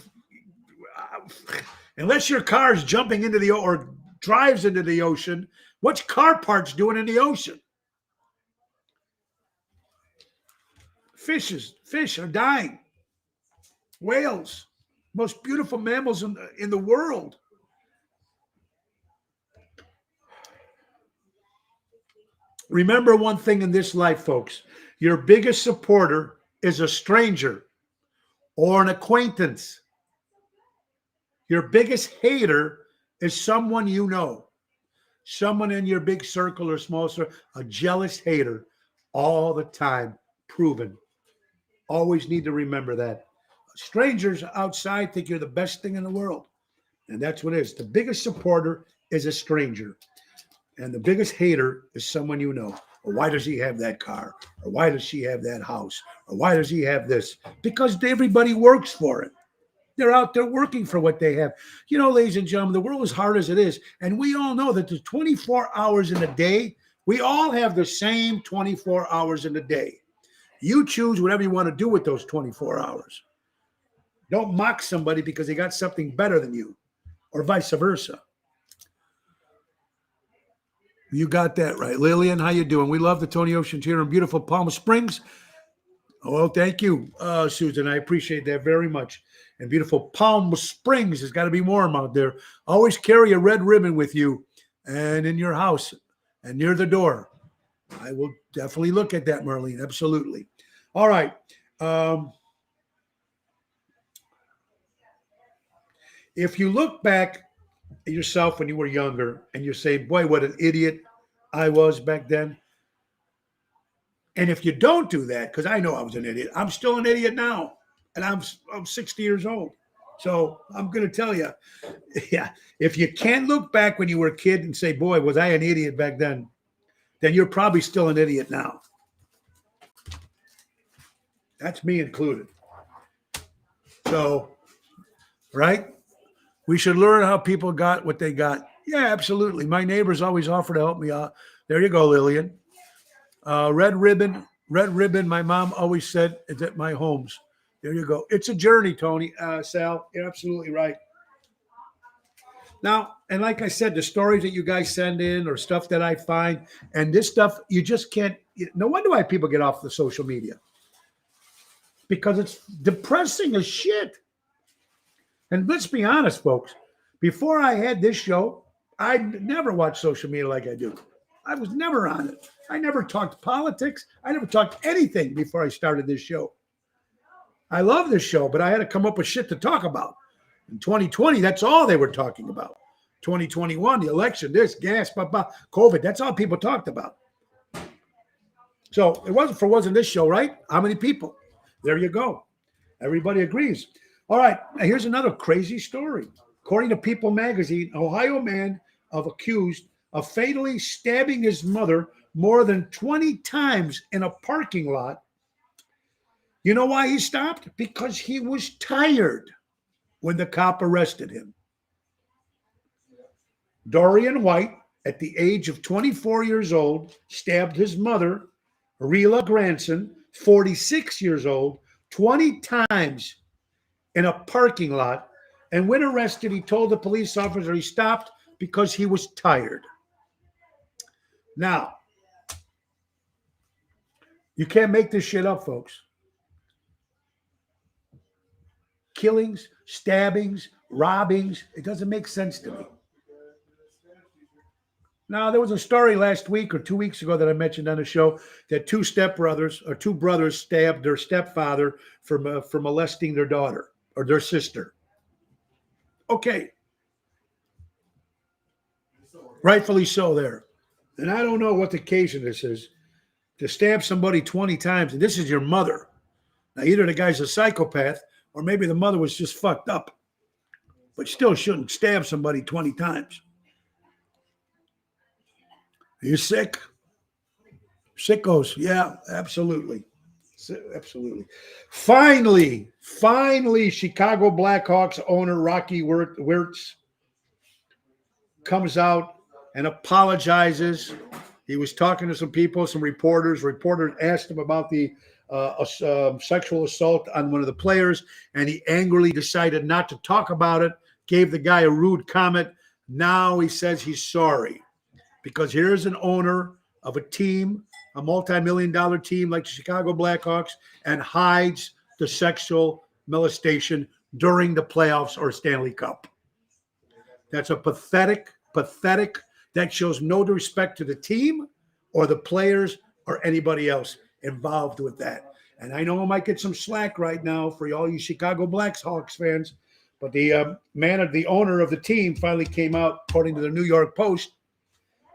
Speaker 1: unless your car is jumping into the or drives into the ocean, what's car parts doing in the ocean? Fish are dying. Whales, most beautiful mammals in the world. Remember one thing in this life, folks. Your biggest supporter is a stranger or an acquaintance. Your biggest hater is someone you know. Someone in your big circle or small circle, a jealous hater all the time, proven. Always need to remember that. Strangers outside think you're the best thing in the world. And that's what it is. The biggest supporter is a stranger. And the biggest hater is someone you know. Or why does he have that car? Or why does she have that house? Or why does he have this? Because everybody works for it. They're out there working for what they have. You know, ladies and gentlemen, the world is hard as it is. And we all know that there's 24 hours in a day. We all have the same 24 hours in a day. You choose whatever you want to do with those 24 hours. Don't mock somebody because they got something better than you, or vice versa. You got that right. Lillian, how you doing? We love the Tony Oceans here in beautiful Palm Springs. Oh, well, thank you, Susan. I appreciate that very much. And beautiful Palm Springs has got to be warm out there. Always carry a red ribbon with you and in your house and near the door. I will definitely look at that, Marlene. Absolutely. All right. If you look back at yourself when you were younger and you say, boy, what an idiot I was back then. And if you don't do that, because I know I was an idiot, I'm still an idiot now. And I'm 60 years old. So I'm going to tell you, yeah, if you can't look back when you were a kid and say, boy, was I an idiot back then you're probably still an idiot now. That's me included. So, right? We should learn how people got what they got. Yeah, absolutely. My neighbors always offer to help me out. There you go, Lillian. Red ribbon, my mom always said, is at my homes. There you go. It's a journey, Tony, Sal. You're absolutely right. Now, and like I said, the stories that you guys send in or stuff that I find, and this stuff, you just can't. No wonder why people get off the social media. Because it's depressing as shit. And let's be honest, folks. Before I had this show, I never watched social media like I do. I was never on it. I never talked politics. I never talked anything before I started this show. I love this show, but I had to come up with shit to talk about. In 2020, that's all they were talking about. 2021, the election, this, gas, COVID, that's all people talked about. So it wasn't this show, right? How many people? There you go. Everybody agrees. All right, now here's another crazy story. According to People magazine, Ohio man accused of fatally stabbing his mother more than 20 times in a parking lot. You know why he stopped? Because he was tired when the cop arrested him. Dorian White, at the age of 24 years old, stabbed his mother, Rila Granson, 46 years old, 20 times in a parking lot. And when arrested, he told the police officer he stopped because he was tired. Now, You can't make this shit up, folks. Killings, stabbings, robbings. It doesn't make sense to me. Now, there was a story last week or 2 weeks ago that I mentioned on the show that two brothers stabbed their stepfather for molesting their daughter or their sister. Okay. Rightfully so there. And I don't know what the occasion this is. To stab somebody 20 times, and this is your mother. Now, either the guy's a psychopath or maybe the mother was just fucked up. But still shouldn't stab somebody 20 times. Are you sick? Sickos. Yeah, absolutely. Absolutely. Finally, Chicago Blackhawks owner Rocky Wirtz comes out and apologizes. He was talking to some people, some reporters. Reporters asked him about the sexual assault on one of the players, and he angrily decided not to talk about it, gave the guy a rude comment. Now he says he's sorry. Because here's an owner of a team, a multi-million-dollar team like the Chicago Blackhawks, and hides the sexual molestation during the playoffs or Stanley Cup. That's a pathetic, that shows no respect to the team or the players or anybody else involved with that. And I know I might get some slack right now for all you Chicago Blackhawks fans, but the owner of the team finally came out, according to the New York Post,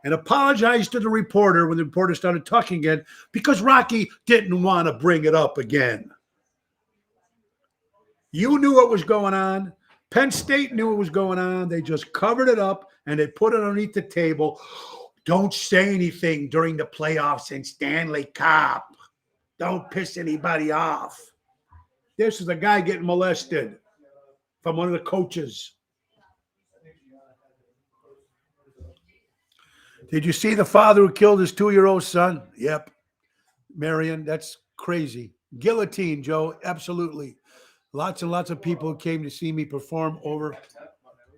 Speaker 1: and apologized to the reporter when the reporter started talking again because Rocky didn't want to bring it up again. You knew what was going on. Penn State knew what was going on. They just covered it up and they put it underneath the table. Don't say anything during the playoffs in Stanley Cup. Don't piss anybody off. This is a guy getting molested from one of the coaches. Did you see the father who killed his 2-year-old son? Yep. Marion, that's crazy. Guillotine, Joe, absolutely. Lots and lots of people came to see me perform over.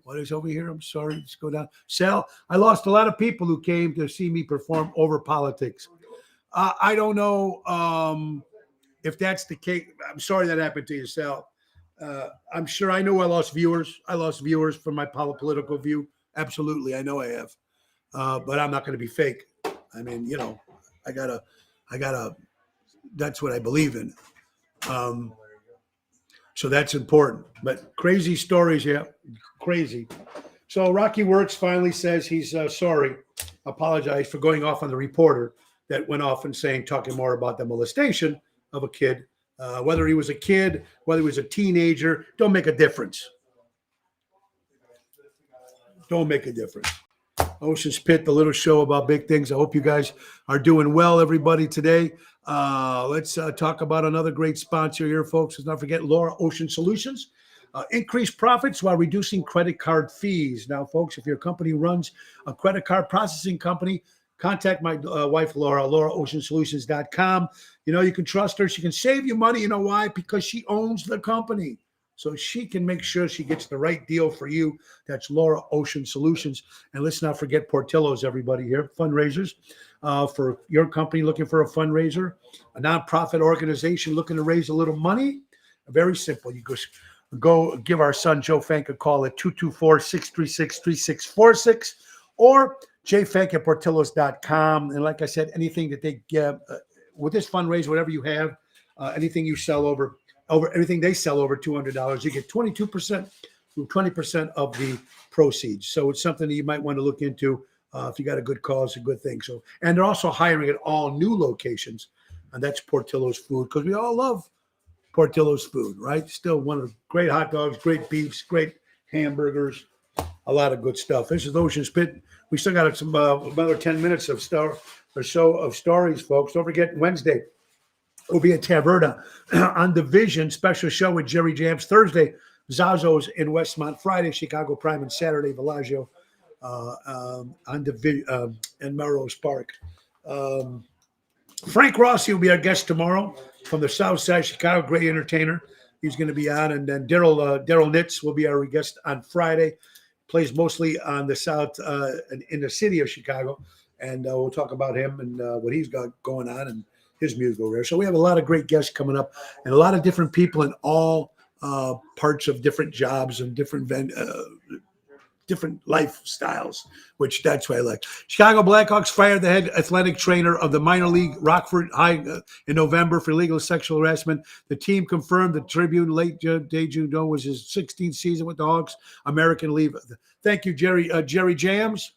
Speaker 1: What is over here? I'm sorry. Let's go down. Sal, I lost a lot of people who came to see me perform over politics. I don't know if that's the case. I'm sorry that happened to you, Sal. I'm sure I know I lost viewers. I lost viewers from my political view. Absolutely. I know I have. But I'm not going to be fake. I mean, you know, I gotta, that's what I believe in. So that's important, but crazy stories. Yeah. Crazy. So Rocky Wirtz finally says he's sorry, apologized for going off on the reporter that went off and talking more about the molestation of a kid, whether he was a kid, whether he was a teenager, don't make a difference. Don't make a difference. Ocean's Pit, the little show about big things. I hope you guys are doing well, everybody, today. Let's talk about another great sponsor here, folks. Let's not forget Laura Ocean Solutions. Increase profits while reducing credit card fees. Now, folks, if your company runs a credit card processing company, contact my wife, Laura, LauraOceanSolutions.com. You know, you can trust her. She can save you money. You know why? Because she owns the company. So she can make sure she gets the right deal for you. That's Laura Ocean Solutions. And let's not forget Portillo's, everybody here. Fundraisers for your company looking for a fundraiser, a nonprofit organization looking to raise a little money. Very simple. You go give our son Joe Fank a call at 224-636-3646 or jfank@portillos.com. And like I said, anything that they get with this fundraiser, whatever you have, anything you sell over everything they sell over $200, you get 22% to 20% of the proceeds. So it's something that you might want to look into if you got a good cause, a good thing. So, and they're also hiring at all new locations, and that's Portillo's Food, because we all love Portillo's Food, right? Still one of the great hot dogs, great beefs, great hamburgers, a lot of good stuff. This is Ocean's Pit. We still got some another 10 minutes of stories, folks. Don't forget Wednesday. We'll be at Taverna on Division, special show with Jerry Jams. Thursday, Zazzo's in Westmont. Friday, Chicago Prime. And Saturday, Bellagio on Division in Melrose Park. Frank Rossi will be our guest tomorrow from the South Side Chicago. Great entertainer. He's going to be on. And then Daryl Nitz will be our guest on Friday. Plays mostly on the South in the city of Chicago. And we'll talk about him and what he's got going on. And his musical career. So we have a lot of great guests coming up, and a lot of different people in all parts of different jobs and different different lifestyles, which that's what I like. Chicago Blackhawks fired the head athletic trainer of the minor league Rockford High in November for illegal sexual harassment. The team confirmed the Tribune late Day June Doe was his 16th season with the Hawks. American League. Thank you, Jerry Jams.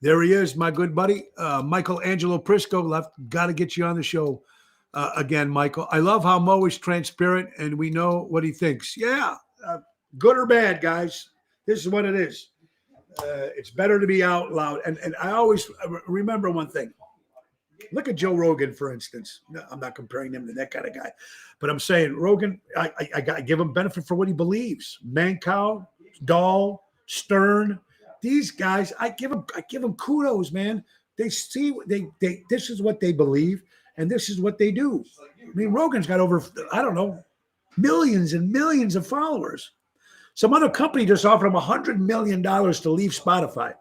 Speaker 1: There he is, my good buddy. Michael Angelo Prisco left. Got to get you on the show again, Michael. I love how Mo is transparent and we know what he thinks. Yeah, good or bad, guys. This is what it is. It's better to be out loud. And I always remember one thing. Look at Joe Rogan, for instance. No, I'm not comparing him to that kind of guy. But I'm saying Rogan, I give him benefit for what he believes. Mancow, Dahl, Stern, these guys, I give them kudos, man. They see this is what they believe, and this is what they do. I mean, Rogan's got over, I don't know, millions and millions of followers. Some other company just offered him $100 million to leave Spotify.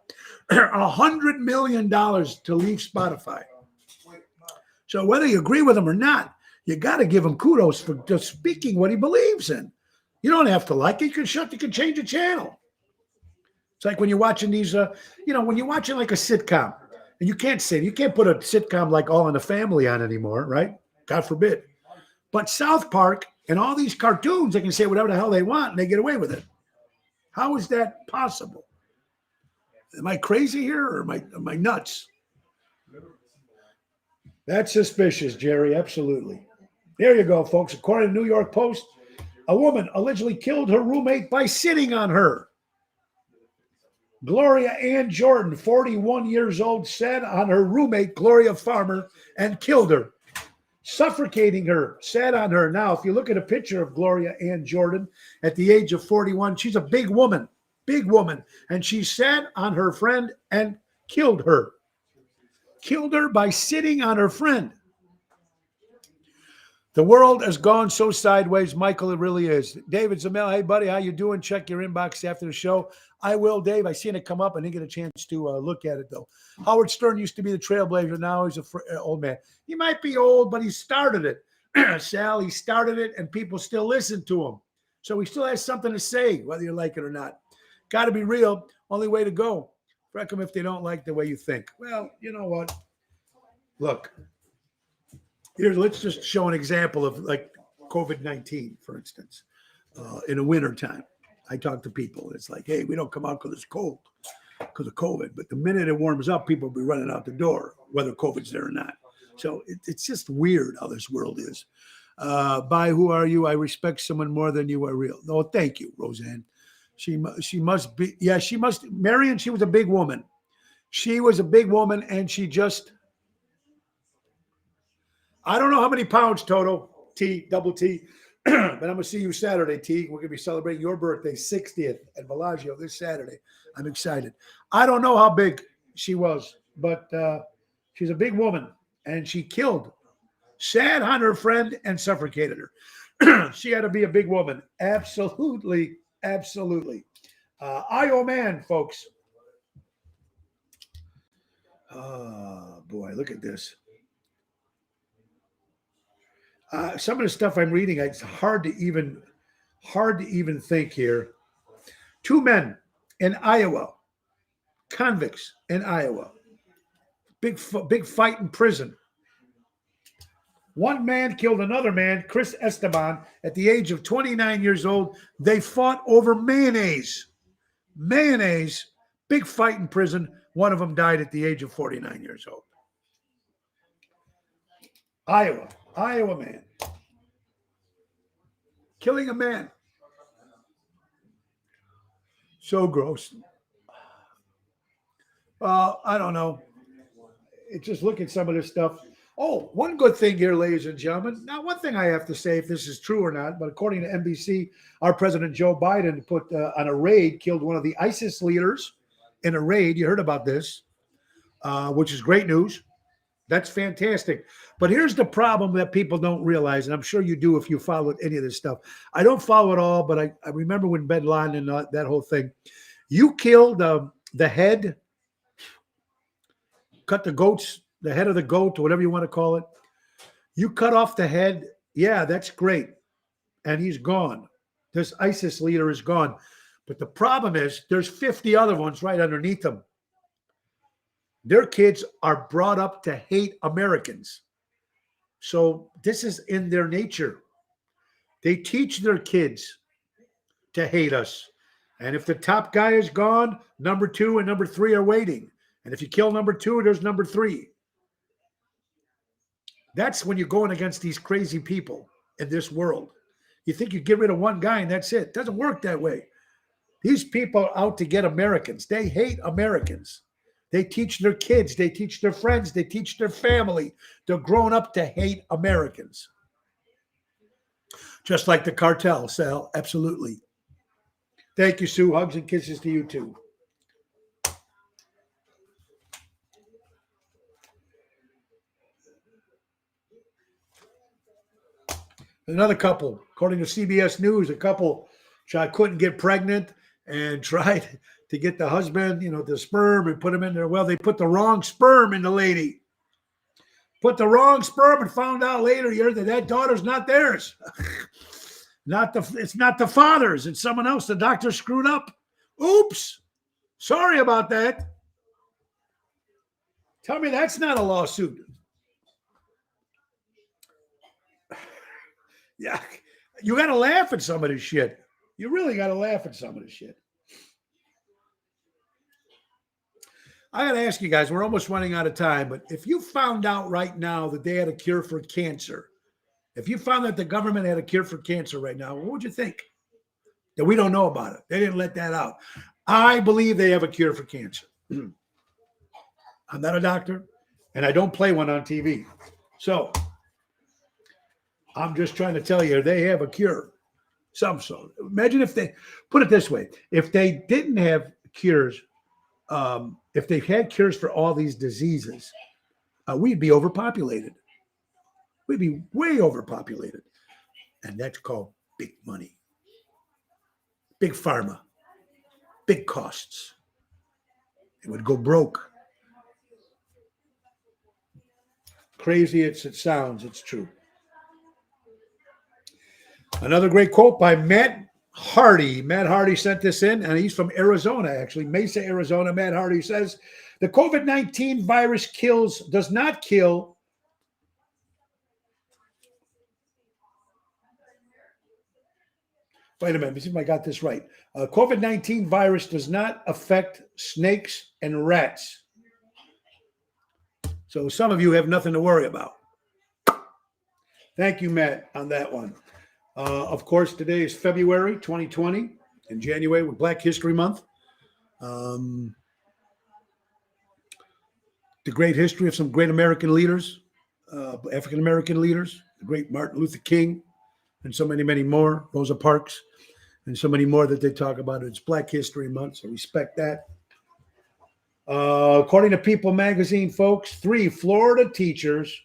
Speaker 1: $100 million to leave Spotify. So whether you agree with him or not, you got to give him kudos for just speaking what he believes in. You don't have to like it. You can change the channel. It's like when you're watching these, when you're watching like a sitcom, and you can't put a sitcom like All in the Family on anymore, right? God forbid. But South Park and all these cartoons, they can say whatever the hell they want, and they get away with it. How is that possible? Am I crazy here, or am I nuts? That's suspicious, Jerry. Absolutely. There you go, folks. According to the New York Post, a woman allegedly killed her roommate by sitting on her. Gloria Ann Jordan, 41 years old, sat on her roommate, Gloria Farmer, and killed her, suffocating her, sat on her. Now, if you look at a picture of Gloria Ann Jordan at the age of 41, she's a big woman, and she sat on her friend and killed her. Killed her by sitting on her friend. The world has gone so sideways, Michael, it really is. David Zamel, hey, buddy, how you doing? Check your inbox after the show. I will, Dave. I seen it come up. I didn't get a chance to look at it, though. Howard Stern used to be the trailblazer. Now he's an old man. He might be old, but he started it. Sal, he started it, and people still listen to him. So he still has something to say, whether you like it or not. Got to be real. Only way to go. Wreck them if they don't like the way you think. Well, you know what? Look. Let's just show an example of like COVID-19, for instance. In the wintertime, I talk to people. It's like, hey, we don't come out because it's cold, because of COVID. But the minute it warms up, people will be running out the door, whether COVID's there or not. So it's just weird how this world is. By who are you? I respect someone more than you are real. No, thank you, Roseanne. She must be. Yeah, she must. Marion, she was a big woman. She was a big woman, and she just. I don't know how many pounds, Toto, T, double T, but I'm going to see you Saturday, T. We're going to be celebrating your birthday, 60th at Bellagio this Saturday. I'm excited. I don't know how big she was, but she's a big woman, and she sat on her friend and suffocated her. She had to be a big woman. Absolutely, absolutely. I.O. Man, folks. Oh, boy, look at this. Some of the stuff I'm reading, it's hard to even think here. 2 men in Iowa, convicts in Iowa, big fight in prison. One man killed another man, Chris Esteban, at the age of 29 years old. They fought over mayonnaise. Mayonnaise, big fight in prison. One of them died at the age of 49 years old. Iowa man. Killing a man. So gross. I don't know. Just look at some of this stuff. Oh, one good thing here, ladies and gentlemen. Now, one thing I have to say, if this is true or not, but according to NBC, our President Joe Biden put on a raid, killed one of the ISIS leaders in a raid. You heard about this, which is great news. That's fantastic. But here's the problem that people don't realize, and I'm sure you do if you followed any of this stuff. I don't follow it all, but I remember when bin Laden and that whole thing. You killed the head, cut the head of the goat, or whatever you want to call it. You cut off the head, yeah, that's great. And he's gone. This ISIS leader is gone. But the problem is there's 50 other ones right underneath them. Their kids are brought up to hate Americans. So this is in their nature. They teach their kids to hate us. And if the top guy is gone, number 2 and number 3 are waiting. And if you kill number 2, there's number 3. That's when you're going against these crazy people in this world. You think you get rid of one guy and that's it. It doesn't work that way. These people are out to get Americans. They hate Americans. They teach their kids. They teach their friends. They teach their family. They're grown up to hate Americans. Just like the cartel, Sal. Absolutely. Thank you, Sue. Hugs and kisses to you, too. Another couple, according to CBS News, a couple couldn't get pregnant and tried to get the husband, the sperm and put him in there. Well, they put the wrong sperm in the lady. Put the wrong sperm and found out later that daughter's not theirs. It's not the father's. It's someone else. The doctor screwed up. Oops. Sorry about that. Tell me that's not a lawsuit. Yeah, you got to laugh at some of this shit. You really got to laugh at some of this shit. I got to ask you guys, we're almost running out of time, but if you found out right now that they had a cure for cancer, if you found that the government had a cure for cancer right now, what would you think? That we don't know about it. They didn't let that out. I believe they have a cure for cancer. I'm not a doctor, and I don't play one on TV. So I'm just trying to tell you, they have a cure. Some sort. Imagine if they, put it this way, if they didn't have cures, if they had cures for all these diseases, we'd be overpopulated. We'd be way overpopulated. And that's called big money. Big pharma. Big costs. It would go broke. Crazy as it sounds, it's true. Another great quote by Matt Hardy. Matt Hardy sent this in, and he's from Arizona, actually, Mesa, Arizona. Matt Hardy says, the COVID-19 virus does not kill. Wait a minute, let me see if I got this right. COVID-19 virus does not affect snakes and rats. So some of you have nothing to worry about. Thank you, Matt, on that one. Of course, today is February 2020. In January, with Black History Month. The great history of some great American leaders, African-American leaders, the great Martin Luther King, and so many, many more, Rosa Parks, and so many more that they talk about. It's Black History Month, so respect that. According to People magazine, folks, 3 Florida teachers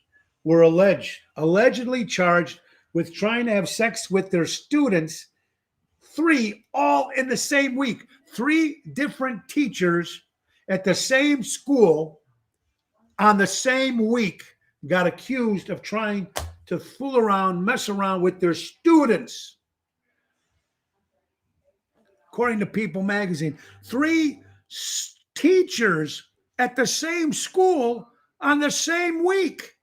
Speaker 1: were allegedly charged with trying to have sex with their students, 3 all in the same week. 3 different teachers at the same school on the same week got accused of trying to fool around, mess around with their students. According to People magazine, 3 teachers at the same school on the same week.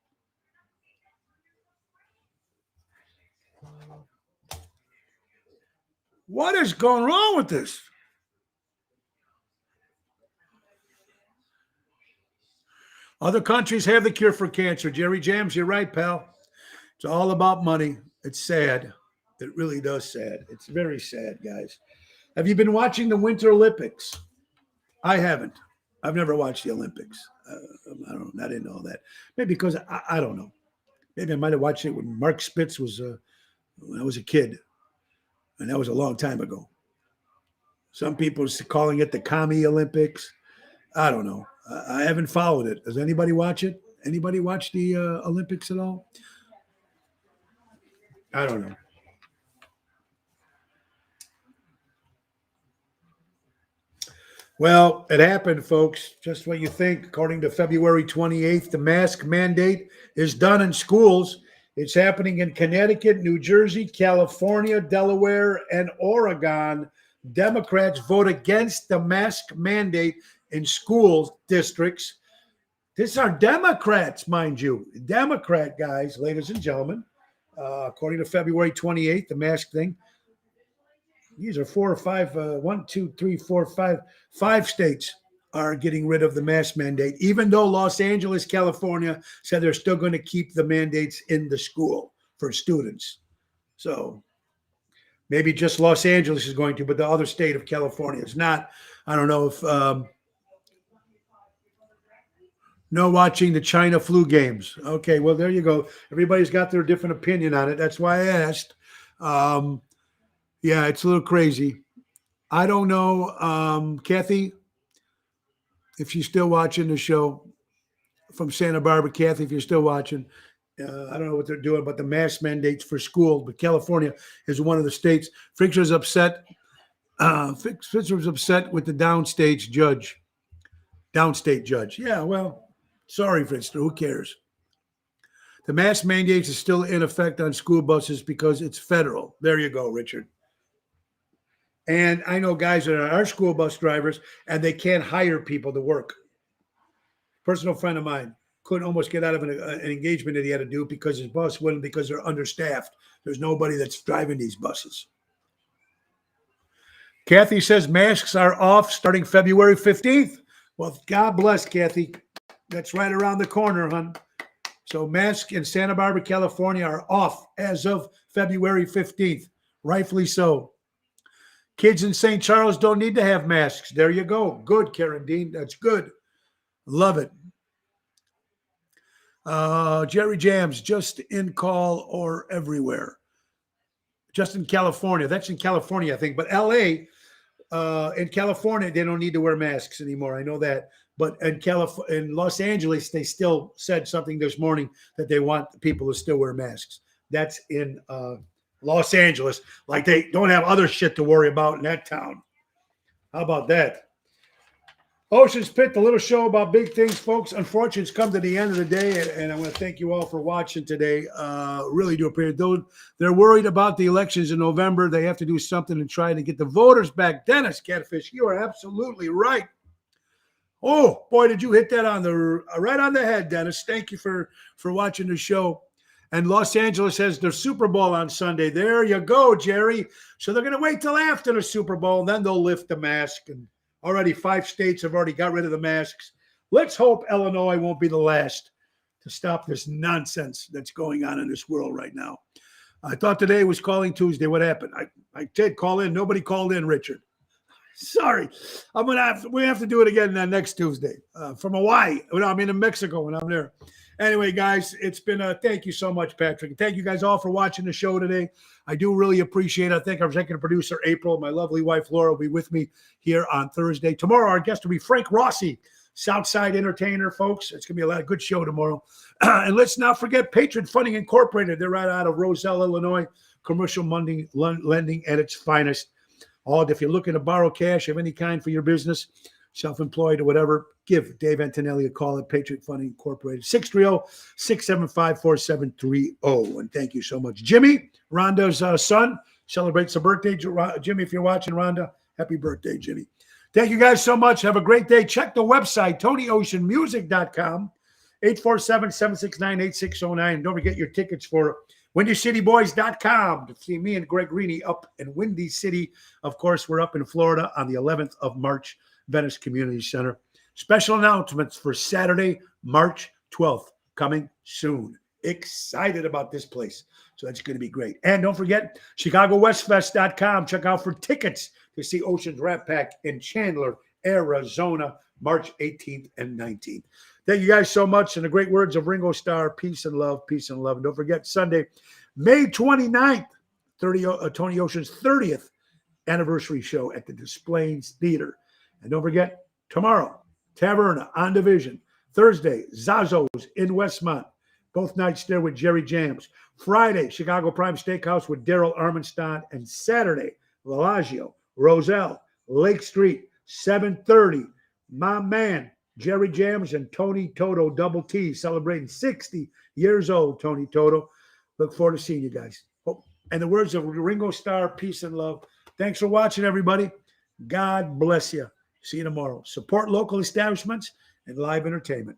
Speaker 1: What is going wrong with this? Other countries have the cure for cancer. Jerry Jams, you're right, pal. It's all about money. It's sad. It really does sad. It's very sad, guys. Have you been watching the Winter Olympics? I haven't. I've never watched the Olympics. I don't know. I didn't know that. Maybe because I don't know. Maybe I might have watched it when Mark Spitz was when I was a kid. And that was a long time ago. Some people are calling it the Commie Olympics. I don't know. I haven't followed it. Does anybody watch it? Anybody watch the Olympics at all? I don't know. Well, it happened, folks. Just what you think. According to February 28th, the mask mandate is done in schools. It's happening in Connecticut, New Jersey, California, Delaware, and Oregon. Democrats vote against the mask mandate in school districts. These are Democrats, mind you. Democrat guys, ladies and gentlemen. According to February 28th, the mask thing. These are 4 or 5, 1, 2, 3, 4, 5 states are getting rid of the mask mandate, even though Los Angeles, California said they're still going to keep the mandates in the school for students. So maybe just Los Angeles is going to, but the other state of California is not. I don't know if no watching the China flu games. Okay, well, there you go. Everybody's got their different opinion on it. That's why I asked. Yeah, it's a little crazy. I don't know, Kathy, if she's still watching the show from Santa Barbara. Kathy, if you're still watching, I don't know what they're doing about the mask mandates for school, but California is one of the states. Fisher's upset. Fisher's upset with the downstate judge. Yeah, well, sorry, Fitzer. Who cares? The mask mandates is still in effect on school buses because it's federal. There you go, Richard. And I know guys that are school bus drivers, and they can't hire people to work. Personal friend of mine couldn't almost get out of an engagement that he had to do because his bus wouldn't, because they're understaffed. There's nobody that's driving these buses. Kathy says masks are off starting February 15th. Well, God bless, Kathy. That's right around the corner, hon. So masks in Santa Barbara, California are off as of February 15th. Rightfully so. Kids in St. Charles don't need to have masks. There you go. Good, Karen Dean. That's good. Love it. Jerry Jams, just in call or everywhere. Just in California. That's in California, I think. But LA, in California, they don't need to wear masks anymore. I know that. But in Los Angeles, they still said something this morning that they want people to still wear masks. That's in Los Angeles. Like they don't have other shit to worry about in that town. How about that? Ocean's Pit, the little show about big things, folks. Unfortunately, it's come to the end of the day, and I want to thank you all for watching today. Really do appreciate it. Though they're worried about the elections in November, they have to do something to try to get the voters back. Dennis Catfish, you are absolutely right. Oh, boy, did you hit that on the right on the head, Dennis. Thank you for watching the show. And Los Angeles has their Super Bowl on Sunday. There you go, Jerry. So they're going to wait till after the Super Bowl, and then they'll lift the mask. And already 5 states have already got rid of the masks. Let's hope Illinois won't be the last to stop this nonsense that's going on in this world right now. I thought today was Calling Tuesday. What happened? I did call in. Nobody called in, Richard. Sorry. We have to do it again next Tuesday from Hawaii. I'm in Mexico when I'm there. Anyway, guys, it's been thank you so much, Patrick. And thank you guys all for watching the show today. I do really appreciate it. I think our executive producer, April, my lovely wife, Laura, will be with me here on Thursday. Tomorrow, our guest will be Frank Rossi, Southside entertainer, folks. It's going to be a lot of good show tomorrow. And let's not forget Patriot Funding Incorporated. They're right out of Roselle, Illinois. Commercial lending at its finest. If you're looking to borrow cash of any kind for your business, self-employed or whatever, give Dave Antonelli a call at Patriot Funding Incorporated, 630-675-4730. And thank you so much. Jimmy, Rhonda's son, celebrates a birthday. Jimmy, if you're watching, Rhonda, happy birthday, Jimmy. Thank you guys so much. Have a great day. Check the website, TonyOceanMusic.com, 847-769-8609. Don't forget your tickets for WindyCityBoys.com to see me and Greg Greeny up in Windy City. Of course, we're up in Florida on the 11th of March, Venice Community Center. Special announcements for Saturday, March 12th, coming soon. Excited about this place. So that's going to be great. And don't forget, ChicagoWestFest.com. Check out for tickets to see Ocean's Rap Pack in Chandler, Arizona, March 18th and 19th. Thank you guys so much. And the great words of Ringo Starr, peace and love, peace and love. And don't forget, Sunday, May 29th, Tony Ocean's 30th anniversary show at the Des Plaines Theater. And don't forget, tomorrow, Taverna on Division. Thursday, Zazzo's in Westmont. Both nights there with Jerry Jams. Friday, Chicago Prime Steakhouse with Daryl Armenstein. And Saturday, Villaggio, Roselle, Lake Street, 7:30. My man, Jerry Jams and Tony Toto, Double T, celebrating 60 years old, Tony Toto. Look forward to seeing you guys. Oh, and the words of Ringo Starr, peace and love. Thanks for watching, everybody. God bless you. See you tomorrow. Support local establishments and live entertainment.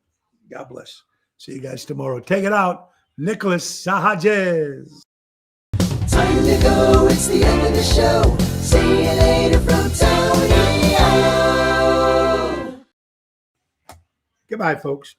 Speaker 1: God bless. See you guys tomorrow. Take it out. Nicholas Sahajes.
Speaker 3: Time to go, it's the end of the show. See you later from Tony O.
Speaker 1: Goodbye, folks.